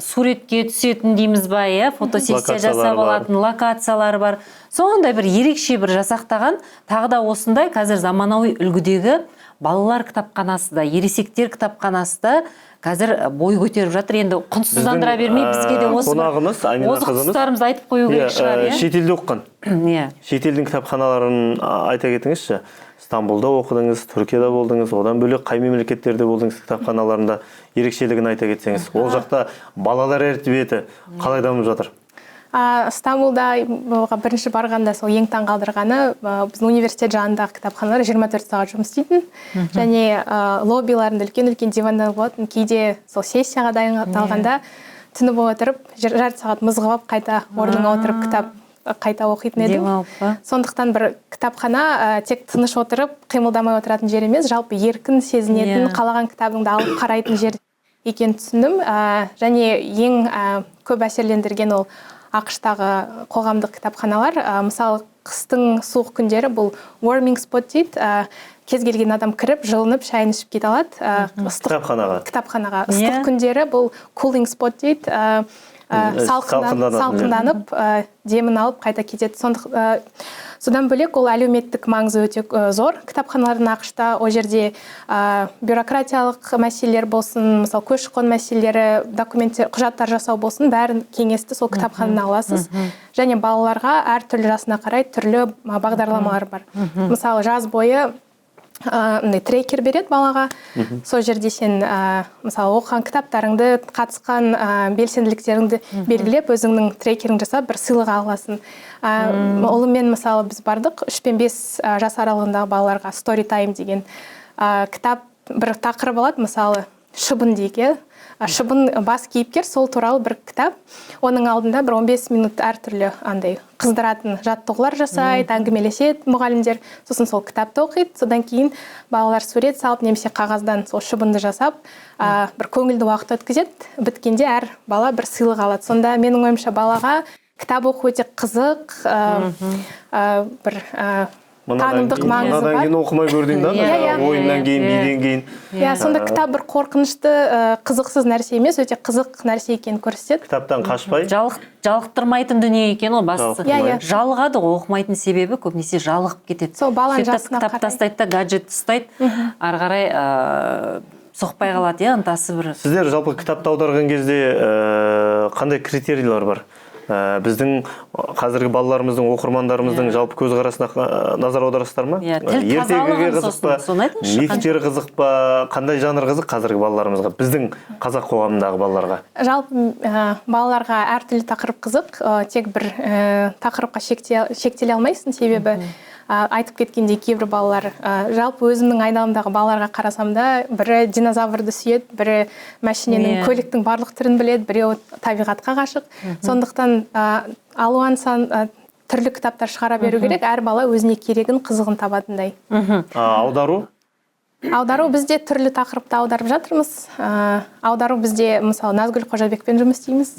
суретке түсетін дейміз ба, фотосессия жасап алатын локациялар бар. Сондай бір ерекше бір жасақтаған, тағы да осындай қазір заманауи үлгідегі балалар кітапханасы да, ересектер кітапханасы да қазір бой көтеріп жатыр. Енді құнсыздандыра бермей бізге де осы қонағымыз Амина озық қызымыз тұстарымызды айтып қою керек шығар, иә. шетелде оқыған. Иә. Шетелдің кітапханаларын айта кетіңізші. Стамбулда оқыдыңыз, Түркияда болдыңыз, одан бөлек қай мемлекеттерде болдыңыз кітапханаларында, ерекшелігін айта кетсеңіз. Ол жақта балалар әдебиеті қалай дамып жатыр? Стамбулда бірінші барғанда сол ең таң қалдырғаны біздің университет жанындағы кітапханалар 24 сағат жұмыс істейтін. Және лоббиларында үлкен-үлкен дивандар болатын. Кейде сол сессияға дайындалғанда түні бойы отырып, жарты сағат мызғып қайта орнына отырып кітап қайта оқитын едім. Сондықтан бір кітапхана тек тыныш отырып, қимылдамай отыратын жер емес, жалпы еркін сезінетін, қалаған кітабыңды алып қарайтын жер екенін түсіндім. Және ең көп әсерлендірген ол ақштағы қоғамдық кітапханалар. Мысалы, қыстың суық күндері бұл warming spot дейді. Кез келген адам кіріп, жылынып, шайын ішіп кете алады. Кітапханаға. Ыстық күндері бұл cooling spot дейді. Салқынданып, демін алып қайта кетеді. Содан бөлек ол әлеуметтік маңызы өте зор. Кітапханалардың ақшта ол жерде бюрократиялық мәселелер болсын, мысалы көші-қон мәселелері, документтер, құжаттар жасау болсын, бәрін кеңесті сол кітапханадан аласыз. Және балаларға әртүрлі жасына қарай түрлі бағдарламалар бар. Мысалы жаз бойы трекер береді балаға. Сол жерде сен мысалы оқыған кітаптарыңды, қатысқан белсенділіктеріңді белгілеп, өзіңнің трекерін жасап, бір сыйлық аласың. Олымен мысалы біз бардық 3 пен 5 жас аралығындағы балаларға story time деген кітап бір тақырып алады, мысалы шыбын дейік. Шыбын бас кейіпкер, сол туралы бір кітап. Оның алдында бір 15 минут әртүрлі андай қыздыратын жаттығулар жасайды, әңгімелеседі мұғалімдер. Сосын сол кітапты оқиды. Содан кейін балалар сурет салып, немесе қағаздан сол шыбынды жасап, бір көңілді уақыт өткізеді. Біткенде әр бала бір сыйлық алады. Сонда менің ойымша балаға кітап оқу өте қызық, бір танымдық маңызы бар. Мынадан кейін оқымай көрдің да, ойыннан кейін, биден кейін. Сонда кітап бір қорқынышты, қызықсыз нәрсе емес, өте қызық нәрсе екенін көрсетеді. Кітаптан қашпай. Жалықтырмайтын дүние екен ол бастысы. Жалығады, оқымайтын себебі көбінесе жалығып кетеді. Сол баланың жасына қарай. Кітап тастайды да, гаджет тастайды, ары қарай соқпай қалады, ынтасы бір. Сіздер жалпы кітапты аударған кезде қандай критерийлер бар? Біздің қазіргі балаларымыздың, оқырмандарымыздың жалпы көзқарасына назар аударасыздар ма? Тіл тазалығы қызық па? Мифтері қызық па? Қандай жанр қызық қазіргі балаларымызға, біздің қазақ қоғамындағы балаларға? Жалпы балаларға әртүрлі тақырып қызық, тек бір тақырыпқа шектеле алмайсың, себебі айтып кеткендей кейбір балалар, жалпы өзімнің айналамдағы балаларға қарасам да, бірі динозаврды сүйеді, бірі машиненің, көліктің барлық түрін біледі, біреуі табиғатқа ғашық. Сондықтан алуан сан түрлі кітаптар шығара беру керек, әр бала өзіне керегін, қызығын табатындай. Аудару бізде түрлі тақырыпта аударып жатырмыз. Аудару бізде, мысалы, Назгүл Қожабекпен жұмыс істейміз,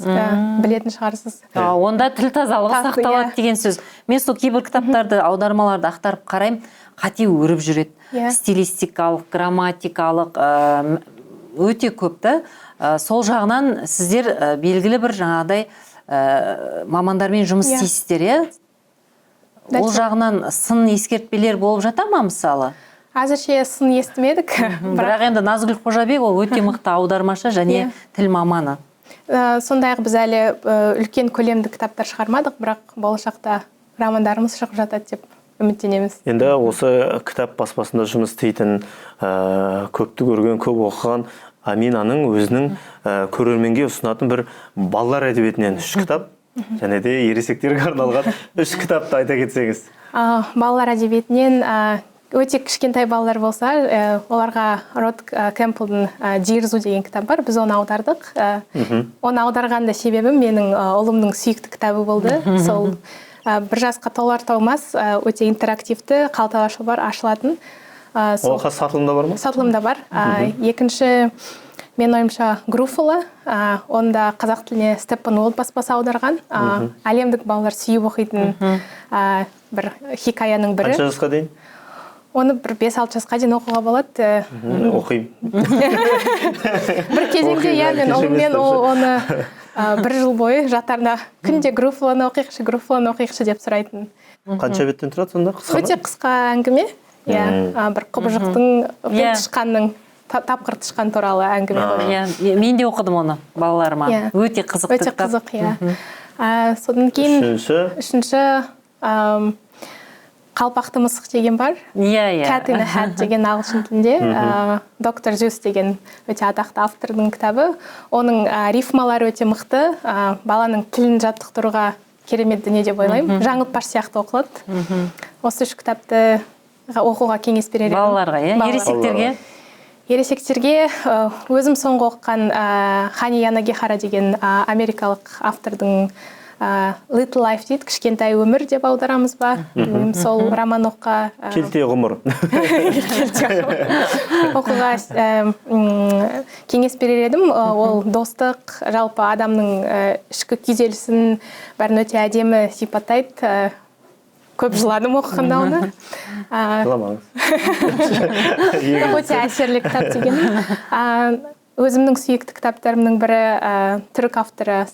білетін шығарсыз. Онда тіл тазалығы сақталады деген сөз. Мен сол кейбір кітаптарды, аудармаларды ақтарып қараймын, қате өріп жүреді. Стилистикалық, грамматикалық өте көпті. Сол жағынан сіздер белгілі бір жаңағыдай мамандармен жұмыс істейсіздер, ол жағынан сын ескертпелер болып жата ма мысалы? Әзірше сын естімедік. Бірақ енді Назгүл Қожабек ол өте мықты аудармашы және тіл маманы. Сондай-ақ біз әлі үлкен көлемді кітаптар шығармадық, бірақ болашақта романдарымыз шығып жатады деп үміттенеміз. Енді осы кітап баспасында жұмыс істейтін, көпті көрген, көп оқыған Аминаның өзінің көрерменге ұсынатын бір балалар әдебиетінен 3 кітап, және де ересектерге арналған 3 кітапты айта кетсеңіз. Балалар әдебиетінен өте кішкентай балалар болса, оларға Род Кэмпбеллдің Дирзу деген кітап бар, біз оны аудардық. Оны аударғанда себебім менің ұлымның сүйікті кітабы болды. Сол бір жасқа толар-толмас өте интерактивті, қалталашы бар, ашылатын. Ол сатылымда бар ма? Сатылымда бар. Екінші, мен ойымша, Груффало, онда қазақ тіліне Степан Уолд баспасы аударған. Әлемдік балалар сүйіп оқитын бір хикаяның бірі. Қанша жасқа дейін? Оны бір 5-6 жасқа дейін оқуға болады. Оқимын. Бір кезеңде, мен ұлыммен оны бір жыл бойы жатарына күнде Груффалоны оқиықшы деп сұрайтын. Қанша беттен тұрады сонда? Өте қысқа әңгіме. Бір құбыжықтың, тышқанның тапқыр тышқан туралы әңгіме ғой. Иә, мен де оқыдым оны балаларыма. Өте қызықты Өте кітап. қызық, иә. Содан кейін үшінші қалпақты мысық деген бар. Иә. Cat in a Hat деген ағылшын тілінде. Доктор Зюс деген өте атақты автордың кітабы. Оның рифмалары өте мықты. Баланың тілін жаттықтыруға керемет дүние деп ойлаймын. Жаңылтпаш сияқты оқылады. Осы үш кітапты оқуға кеңес берер едім. Балаларға, иә? Ересектерге? Ересектерге өзім соңғы оқыған Хани Янагихара деген америкалық автордың Little Life дейді, кішкентай өмір деп аударамыз ба. Сол роман оқуға келте ғұмыр оқуға кеңес берер едім. Ол достық, жалпы адамның ішкі күйзелісін бәрін өте әдемі сипаттайды. Көп жыладым оқығанда оны. жыламаңыз Өте әсерлі кітап деген. Өзімнің сүйікті кітаптарымның бірі түрік авторы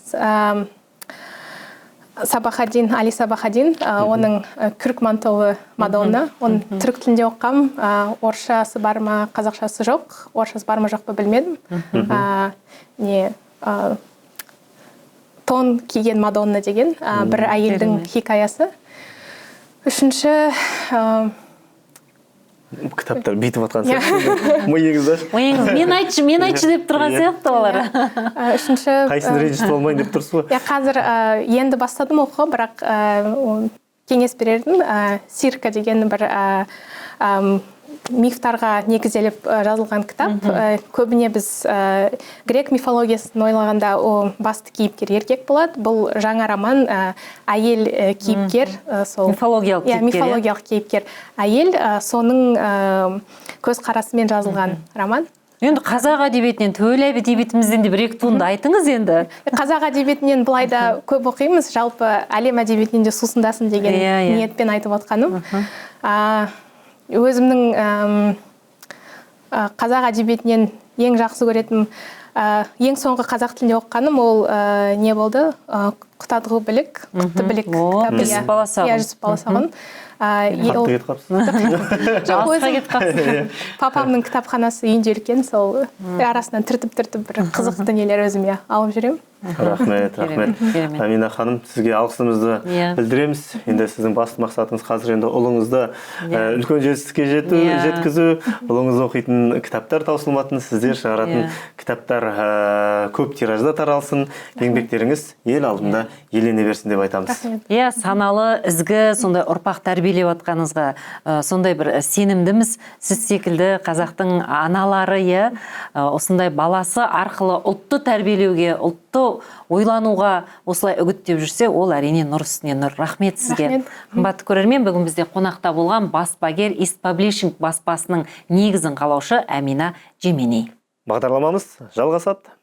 Али Сабахадин. Оның Күрк мантолы Мадонна. Оны түрік тілінде оққам. Орысшасы бар ма, қазақшасы жоқ. Орысшасы бар ма, жоқ па білмедім. Тон киген Мадонна деген бір әйелдің хикаясы. Үшінші кітаптар бейтіп атқан сияқты. Мен айтшы деп тұрған сияқты олар. Үшінші қайсын ренжісіп болмайын деп тұрсыз ғой. Қазір енді бастадым оқуға, бірақ кеңес берердім. Сирка деген бір мифтарға негізделіп жазылған кітап. Көбіне біз грек мифологиясын ойлағанда басты кейіпкер еркек болады. Бұл жаңа роман әйел кейіпкер. Мифологиялық кейіпкер әйел. Соның көз қарасымен жазылған роман. Енді қазақ әдебиетінен, төл әдебиетімізден де бір-екі туынды айтыңыз енді. Қазақ әдебиетінен былай да көп оқимыз, жалпы әлем әдебиетінен де сусындасын деген ниетпен айтып отқаным. Өзімнің қазақ әдебиетінен ең жақсы көретін, ең соңғы қазақ тілінде оққаным ол не болды? Құтадғу білік, құтты білік кітабы. Жүсіп Баласағұн. Жүсіп Баласағұн. Қатты кетіп қапсыз. Папамның кітапханасы үйінде үлкен, сол арасынан түртіп бір қызық дүниелер өзіме алып жүрем. Рахмет. Амина ханым, сізге алғысымызды білдіреміз. Енді сіздің басты мақсатыңыз қазір енді ұлыңызды үлкен жетістікке жеткізу, ұлыңыз оқитын кітаптар таусылматын, сіздер шығаратын кітаптар көп тиражда таралсын, еңбектеріңіз ел алдында елене берсін деп айтамыз. Иә, саналы, ізгі, сондай ұрпақ тәрбиелеп атқаныңызға сондай бір сенімдіміз. Сіз секілді қазақтың аналары, осындай баласы арқылы ұлтты тәрбиелеуге, ұлтты ойлануға осылай үгіттеп жүрсе, ол әрине нұр үстіне нұр. Рахмет сізге. Қымбатты көрермен, бүгін бізде қонақта болған баспагер East Publishing баспасының негізін қалаушы Әмина Жемени. Бағдарламамыз жалғасады.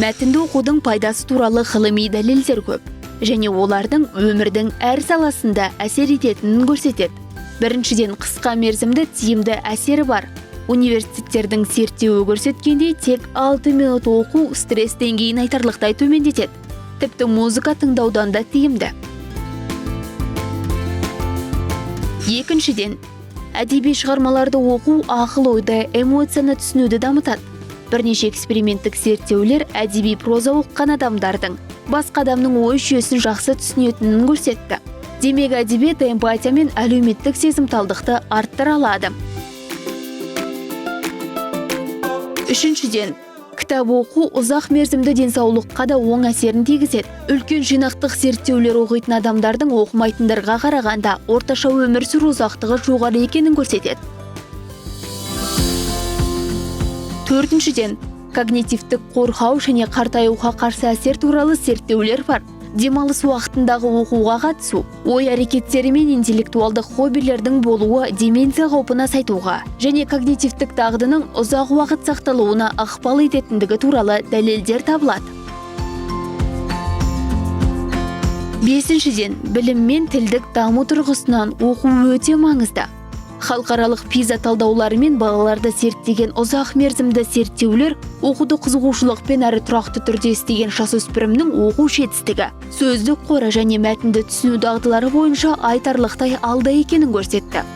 Мәтінді оқудың пайдасы туралы ғылыми дәлелдер көп, және олардың өмірдің әр саласында әсер ететінін көрсетеді. Біріншіден, қысқа мерзімді тиімді әсері бар. Университеттердің зерттеуі көрсеткендей, тек 6 минут оқу стресс деңгейін айтарлықтай төмендетеді. Тіпті музыка тыңдаудан да тиімді. Екіншіден, әдеби шығармаларды оқу ақыл ойды, эмоцияны түсінуді дамытады. Бірнеше эксперименттік зерттеулер әдеби проза оқыған адамдардың басқа адамның ой жүйесін жақсы түсінетінін көрсетті. Демек, әдебиет эмпатия мен әлеуметтік сезімталдықты арттыра алады. Үшіншіден, Кітап оқу ұзақ мерзімді денсаулыққа да оң әсерін тигізеді. Үлкен жинақтық зерттеулер оқитын адамдардың оқымайтындарға қарағанда орташа өмір сүру ұзақтығы жоғары екенін көрсетеді. Төртіншіден, когнитивтік қорғау және қартаюға қарсы әсер туралы зерттеулер бар. Демалыс уақытындағы оқуға қатысу, ой әрекеттері мен интеллектуалдық хоббилердің болуы деменция қаупін азайтуға және когнитивтік дағдының ұзақ уақыт сақталуына ықпал ететіндігі туралы дәлелдер табылады. Бесіншіден, білім мен тілдік даму тұрғысынан оқу өте маңызды. Халықаралық PISA талдаулары мен балаларды зерттеген ұзақ мерзімді зерттеулер оқуды қызығушылықпен әрі тұрақты түрде істеген жасөспірімнің оқу жетістігі, сөздік қоры және мәтінді түсіну дағдылары бойынша айтарлықтай алда екенін көрсетті.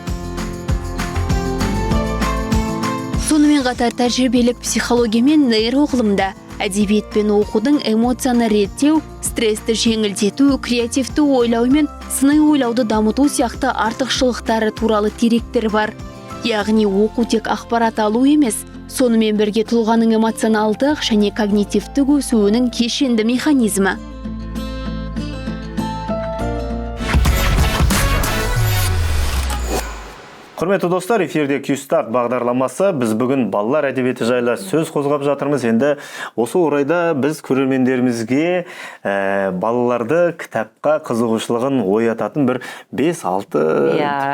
Сонымен қатар тәжірибелік психология мен нейроғылымда әдебиет пен оқудың эмоцияны реттеу, стрессті жеңілдету, креативті ойлау мен сыни ойлауды дамыту сияқты артықшылықтары туралы деректер бар. Яғни оқу тек ақпарат алу емес, сонымен бірге тұлғаның эмоционалдық және когнитивтік өсуінің кешенді механизмі. Құрметті достар, эфирде Q-Start бағдарламасы. Біз бүгін балалар әдебиеті жайлы сөз қозғап жатырмыз. Енді осы орайда біз көрермендерімізге балаларды кітапқа қызығушылығын оятатын бір 5-6,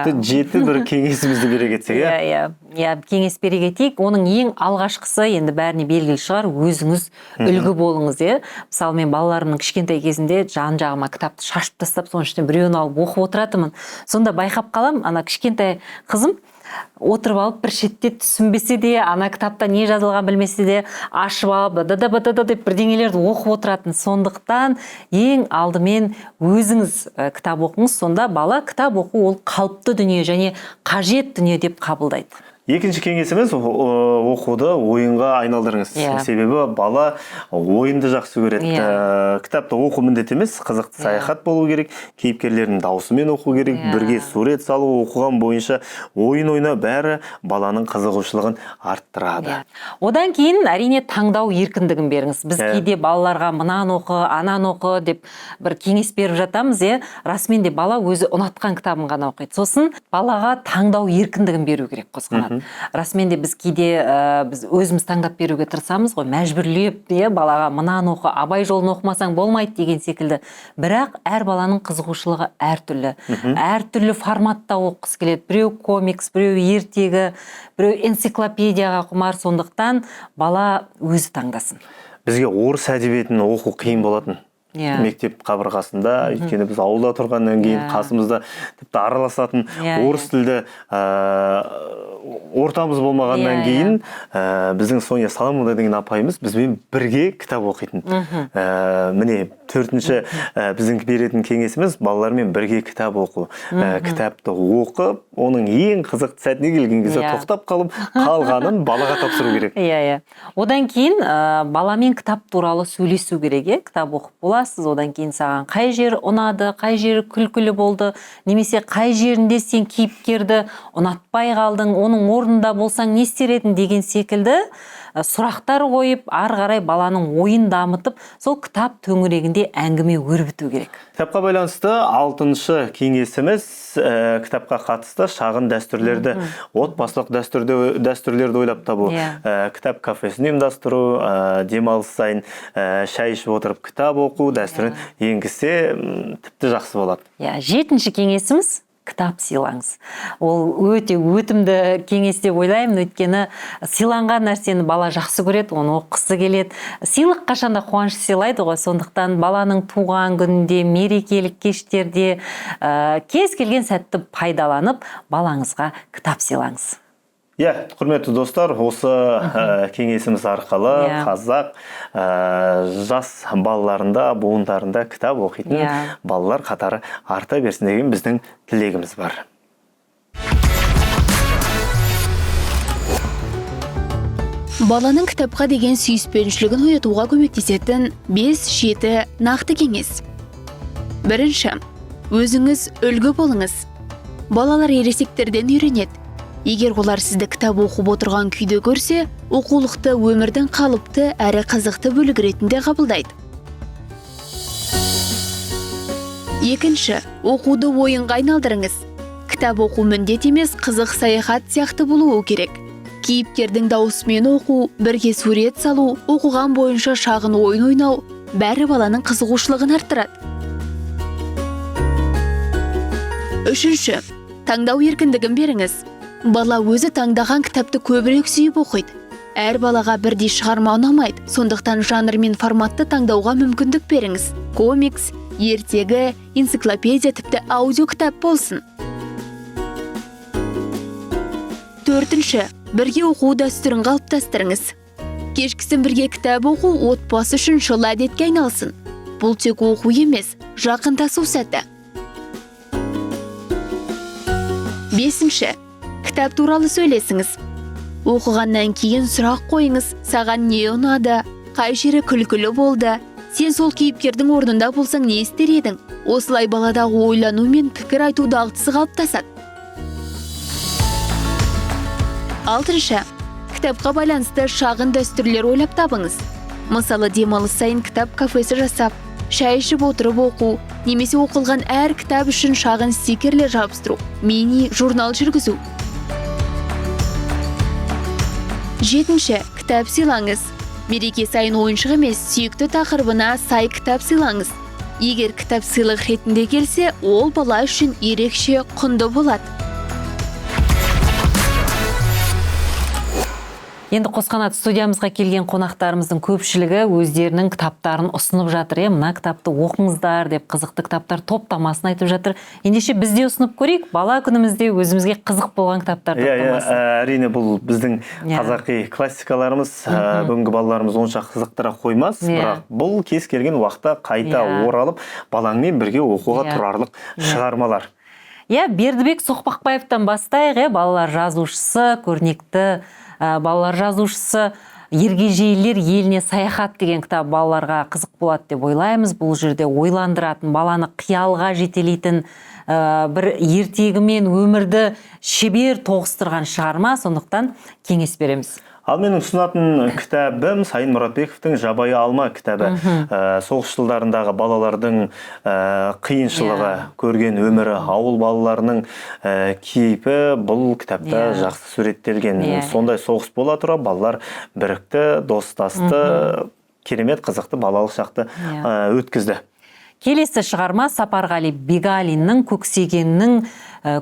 тіпті 7 бір кеңесімізді бере кетсек. Кеңес бере кетейік. Оның ең алғашқысы енді бәріне белгілі шығар, өзіңіз үлгі болыңыз. Мысалы, мен балаларымның кішкентай кезінде жан-жағыма кітапты шашып тастап, соның ішінен біреуін алып оқып отыратынмын. Сонда байқап қалам, ана кішкентай қызым отырып алып бір шетте түсінбесе де, ана кітапта не жазылған білмесе де, ашып алып деп бірдеңелерді оқып отыратын. Сондықтан ең алдымен өзіңіз кітап оқыңыз, сонда бала кітап оқу ол қалыпты дүние және қажет дүние деп қабылдайды. Екінші кеңесіміз оқуды ойынға айналдырыңыз. Себебі бала ойынды жақсы көреді. Кітапты оқу міндет емес, қызықты саяхат болу керек, кейіпкерлердің даусымен оқу керек, бірге сурет салу, оқыған бойынша ойын ойна, бәрі баланың қызығушылығын арттырады. Одан кейін әрине таңдау еркіндігін беріңіз. Біз кейде балаларға мынаны оқы, ананы оқы деп бір кеңес беріп жатамыз. Расымен де бала өзі ұнатқан кітабын ғана оқиды. Сосын балаға таңдау еркіндігін беру керек қосқанат. Расымен де біз кейде біз өзіміз таңдап беруге тырысамыз ғой, мәжбүрлеп балаға мынаны оқы, абай жолын оқымасаң болмайды деген секілді. Бірақ әр баланың қызығушылығы әртүрлі. Әртүрлі форматта оқысы келеді. Біреу комикс, біреу ертегі, біреу энциклопедияға құмар, сондықтан бала өзі таңдасын. Бізге орыс әдебиетін оқу қиын болатын. Мектеп қабырғасында, өйткені біз ауылда тұрғаннан кейін қасымызда тіпті араласатын орыс тілді ортамыз болмағаннан кейін біздің Соня Саламова деген апайымыз бізбен бірге кітап оқитын. Міне төртінші біздің беретін кеңесіміз балалармен бірге кітап оқу. Кітапты оқып, оның ең қызықты сәтіне келген кезде тоқтап қалып, қалғанын балаға тапсыру керек. Одан кейін баламен кітап туралы сөйлесу керек. Кітап оқып боласыз, одан кейін саған қай жері ұнады, қай жері күлкілі болды, немесе қай жерінде сен кейіпкерді ұнатпай қалдың, оның орнында болсаң не істер едің деген секілді сұрақтар қойып, ары қарай баланың ойын дамытып, сол кітап төңірегінде әңгіме өрбіту керек. Кітапқа байланысты 6-шы кеңесіміз кітапқа қатысты шағын дәстүрлерді, отбасылық дәстүрлерді ойлап табу. Кітап кафесін ұйымдастыру, демалыс сайын шай ішіп отырып кітап оқу дәстүрін енгізсе тіпті жақсы болады. 7-ші кеңесіміз кітап сыйлаңыз. Ол өте өтімді кеңес деп ойлаймын, өйткені сыйланған нәрсені бала жақсы көреді, оны оқысы келеді. Сыйлық қашанда қуаныш сыйлайды ғой, сондықтан баланың туған күнінде, мерекелік кештерде кез келген сәтті пайдаланып, балаңызға кітап сыйлаңыз. Құрметті достар, осы кеңесіміз арқылы қазақ жас балаларында, буындарында кітап оқитын балалар қатары арта берсін деген біздің тілегіміз бар. Баланың кітапқа деген сүйіспеншілігін оятуға көмектесетін 5-7 нақты кеңес. Бірінші, өзіңіз үлгі болыңыз. Балалар ересектерден үйренеді. Егер олар сізді кітап оқып отырған күйде көрсе, оқулықты өмірдің қалыпты әрі қызықты бөлігі ретінде қабылдайды. Екінші, оқуды ойынға айналдырыңыз. Кітап оқу міндет емес, қызық саяхат сияқты болуы керек. Кейіпкердің дауысымен оқу, бірге сурет салу, оқыған бойынша шағын ойын ойнау, бәрі баланың қызығушылығын арттырады. Үшінші, таңдау еркіндігін беріңіз. Бала өзі таңдаған кітапты көбірек сүйіп оқиды. Әр балаға бірдей шығарма ұнамайды, сондықтан жанр мен форматты таңдауға мүмкіндік беріңіз. Комикс, ертегі, энциклопедия, тіпті аудио кітап болсын. Төртінші, бірге оқу дәстүрін қалыптастырыңыз. Кешкісін бірге кітап оқу отбасы үшін жыл әдетке айналсын. Бұл тек оқу емес, жақындасу сәті. Бесінші, кітап туралы сөйлесіңіз. Оқығаннан кейін сұрақ қойыңыз, саған не ұнады, қай жері күлкілі болды, сен сол кейіпкердің орнында болсаң не істер едің? Осылай баладағы ойлану мен пікір айту дағдысы қалыптасады. Алтыншы, кітапқа байланысты шағын дәстүрлер ойлап табыңыз. Мысалы, демалыс сайын кітап кафесі жасап, шай ішіп отырып оқу, немесе оқылған әр кітап үшін шағын стикерлер жабыстыру, мини журнал жүргізу. Жетінші, кітап сыйлаңыз. Мереке сайын ойыншық емес, сүйікті тақырыбына сай кітап сыйлаңыз. Егер кітап сыйлық ретінде келсе, ол бала үшін ерекше құнды болады. Енді Қосқанат студиямызға келген қонақтарымыздың көпшілігі өздерінің кітаптарын ұсынып жатыр. Мына кітапты оқыңыздар деп қызықты кітаптар топтамасын айтып жатыр. Ендеше біз де ұсынып көрейік, бала күнімізде өзімізге қызық болған кітаптар топтамасын. Әрине, бұл біздің қазақи классикаларымыз, бүгінгі балаларымыз онша қызықтыра қоймас, бірақ бұл кез келген уақытта қайта оралып, балаңмен бірге оқуға тұрарлық шығармалар. Бердібек Соқпақбаевтан бастайық, балалар жазушысы, көрнекті балалар жазушысы Ергежейлер еліне саяхат деген кітап балаларға қызық болады деп ойлаймыз. Бұл жерде ойландыратын, баланы қиялға жетелейтін бір ертегі мен өмірді шебер тоғыстырған шығарма, сондықтан кеңес береміз. Ал менің ұсынатын кітабым Сайын Мұратбековтың Жабайы алма кітабы. Соғыс жылдарындағы балалардың қиыншылығы, көрген өмірі, ауыл балаларының кейпі бұл кітапта жақсы суреттелген. Сондай соғыс бола тұра балалар бірікті, достасты, керемет қызықты балалық шақты өткізді. Келесі шығарма Сапарғали Бегалиннің Көксегеннің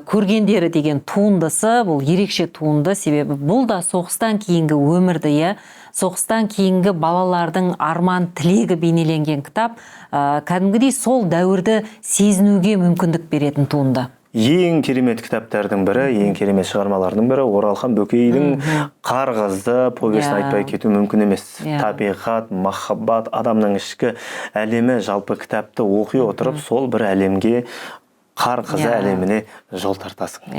көргендері деген туындысы. Бұл ерекше туынды, себебі бұл да соғыстан кейінгі өмірді, соғыстан кейінгі балалардың арман тілегі бейнеленген кітап. Кәдімгідей сол дәуірді сезінуге мүмкіндік беретін туынды. Ең керемет кітаптардың бірі, ең керемет шығармалардың бірі Оралхан Бөкейдің Қарғызды повесін айтпай кету мүмкін емес. Табиғат, махаббат, адамның ішкі әлемі, жалпы кітапты оқи отырып, сол бір әлемге, Қарғызы әлеміне жол тартасың.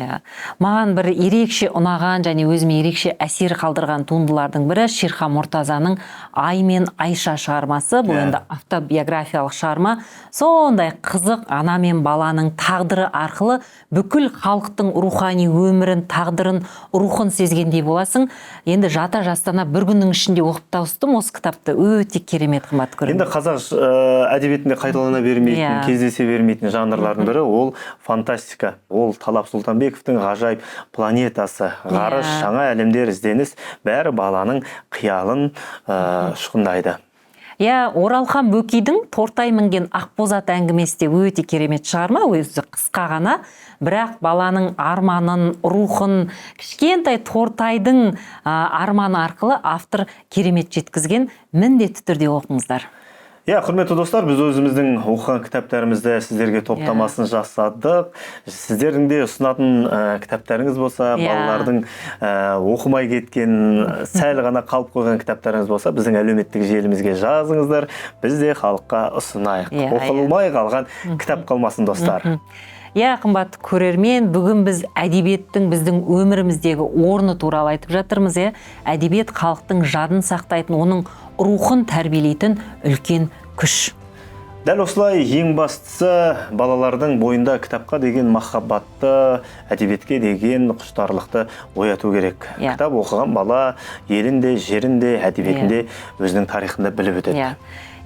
Маған бір ерекше ұнаған және өзіме ерекше әсер қалдырған туындылардың бірі Шерхан Мұртазаның Ай мен Айша шығармасы. Бұл енді автобиографиялық шығарма. Сондай қызық, ана мен баланың тағдыры арқылы бүкіл халықтың рухани өмірін, тағдырын, рухын сезгендей боласың. Енді жата жастана бір күннің ішінде оқып тауыстым осы кітапты. Өте керемет, қымбат көрінді. Енді қазақ әдебиетінде қайталана бермейтін, кездесе бермейтін жанрлардың бірі ол фантастика. Ол Талап Сұлтанбековтың ғажайып планетасы, ғарыш, жаңа әлемдер, ізденіс, бәрі баланың қиялын ұшқындайды. Оралхан Бөкейдің Тортай мінген Ақбозат әңгімесі де өте керемет шығарма, өзі қысқа ғана, бірақ баланың арманын, рухын, кішкентай Тортайдың арманы арқылы автор керемет жеткізген. Міндетті түрде оқыңыздар. Құрметті достар, біз өзіміздің оқыған кітаптарымызды сіздерге топтамасын жасадық. Сіздердің де ұсынатын кітаптарыңыз болса, балалардың оқымай кеткен, сәл ғана қалып қойған кітаптарыңыз болса, біздің әлеуметтік желімізге жазыңыздар. Біз де халыққа ұсынайық. Оқылмай қалған кітап қалмасын, достар. Қымбатты көрермен, бүгін біз әдебиеттің біздің өміріміздегі орны туралы айтып жатырмыз. Әдебиет халықтың жадын сақтайтын, оның рухын тәрбиелейтін үлкен күш. Дәл осылай ең бастысы балалардың бойында кітапқа деген махаббатты, әдебиетке деген құштарлықты ояту керек. Кітап оқыған бала елінде, жерінде, әдебиетінде өзінің тарихында біліп өтеді.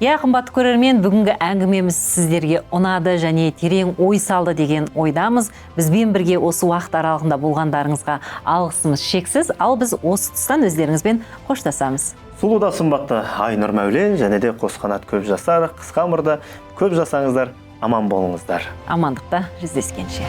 Қымбатты көрермен, бүгінгі әңгімеміз сіздерге ұнады және терең ой салды деген ойдамыз. Бізбен бірге осы уақыт аралығында болғандарыңызға алғысымыз шексіз, ал біз осы тұстан өздеріңізбен қоштасамыз. Сұлу да сымбатты Айнұр Мәулен және де Қосқанат көп жасар, қысқа ғұмырда көп жасаңыздар, аман болыңыздар. Амандықта жүздескенше.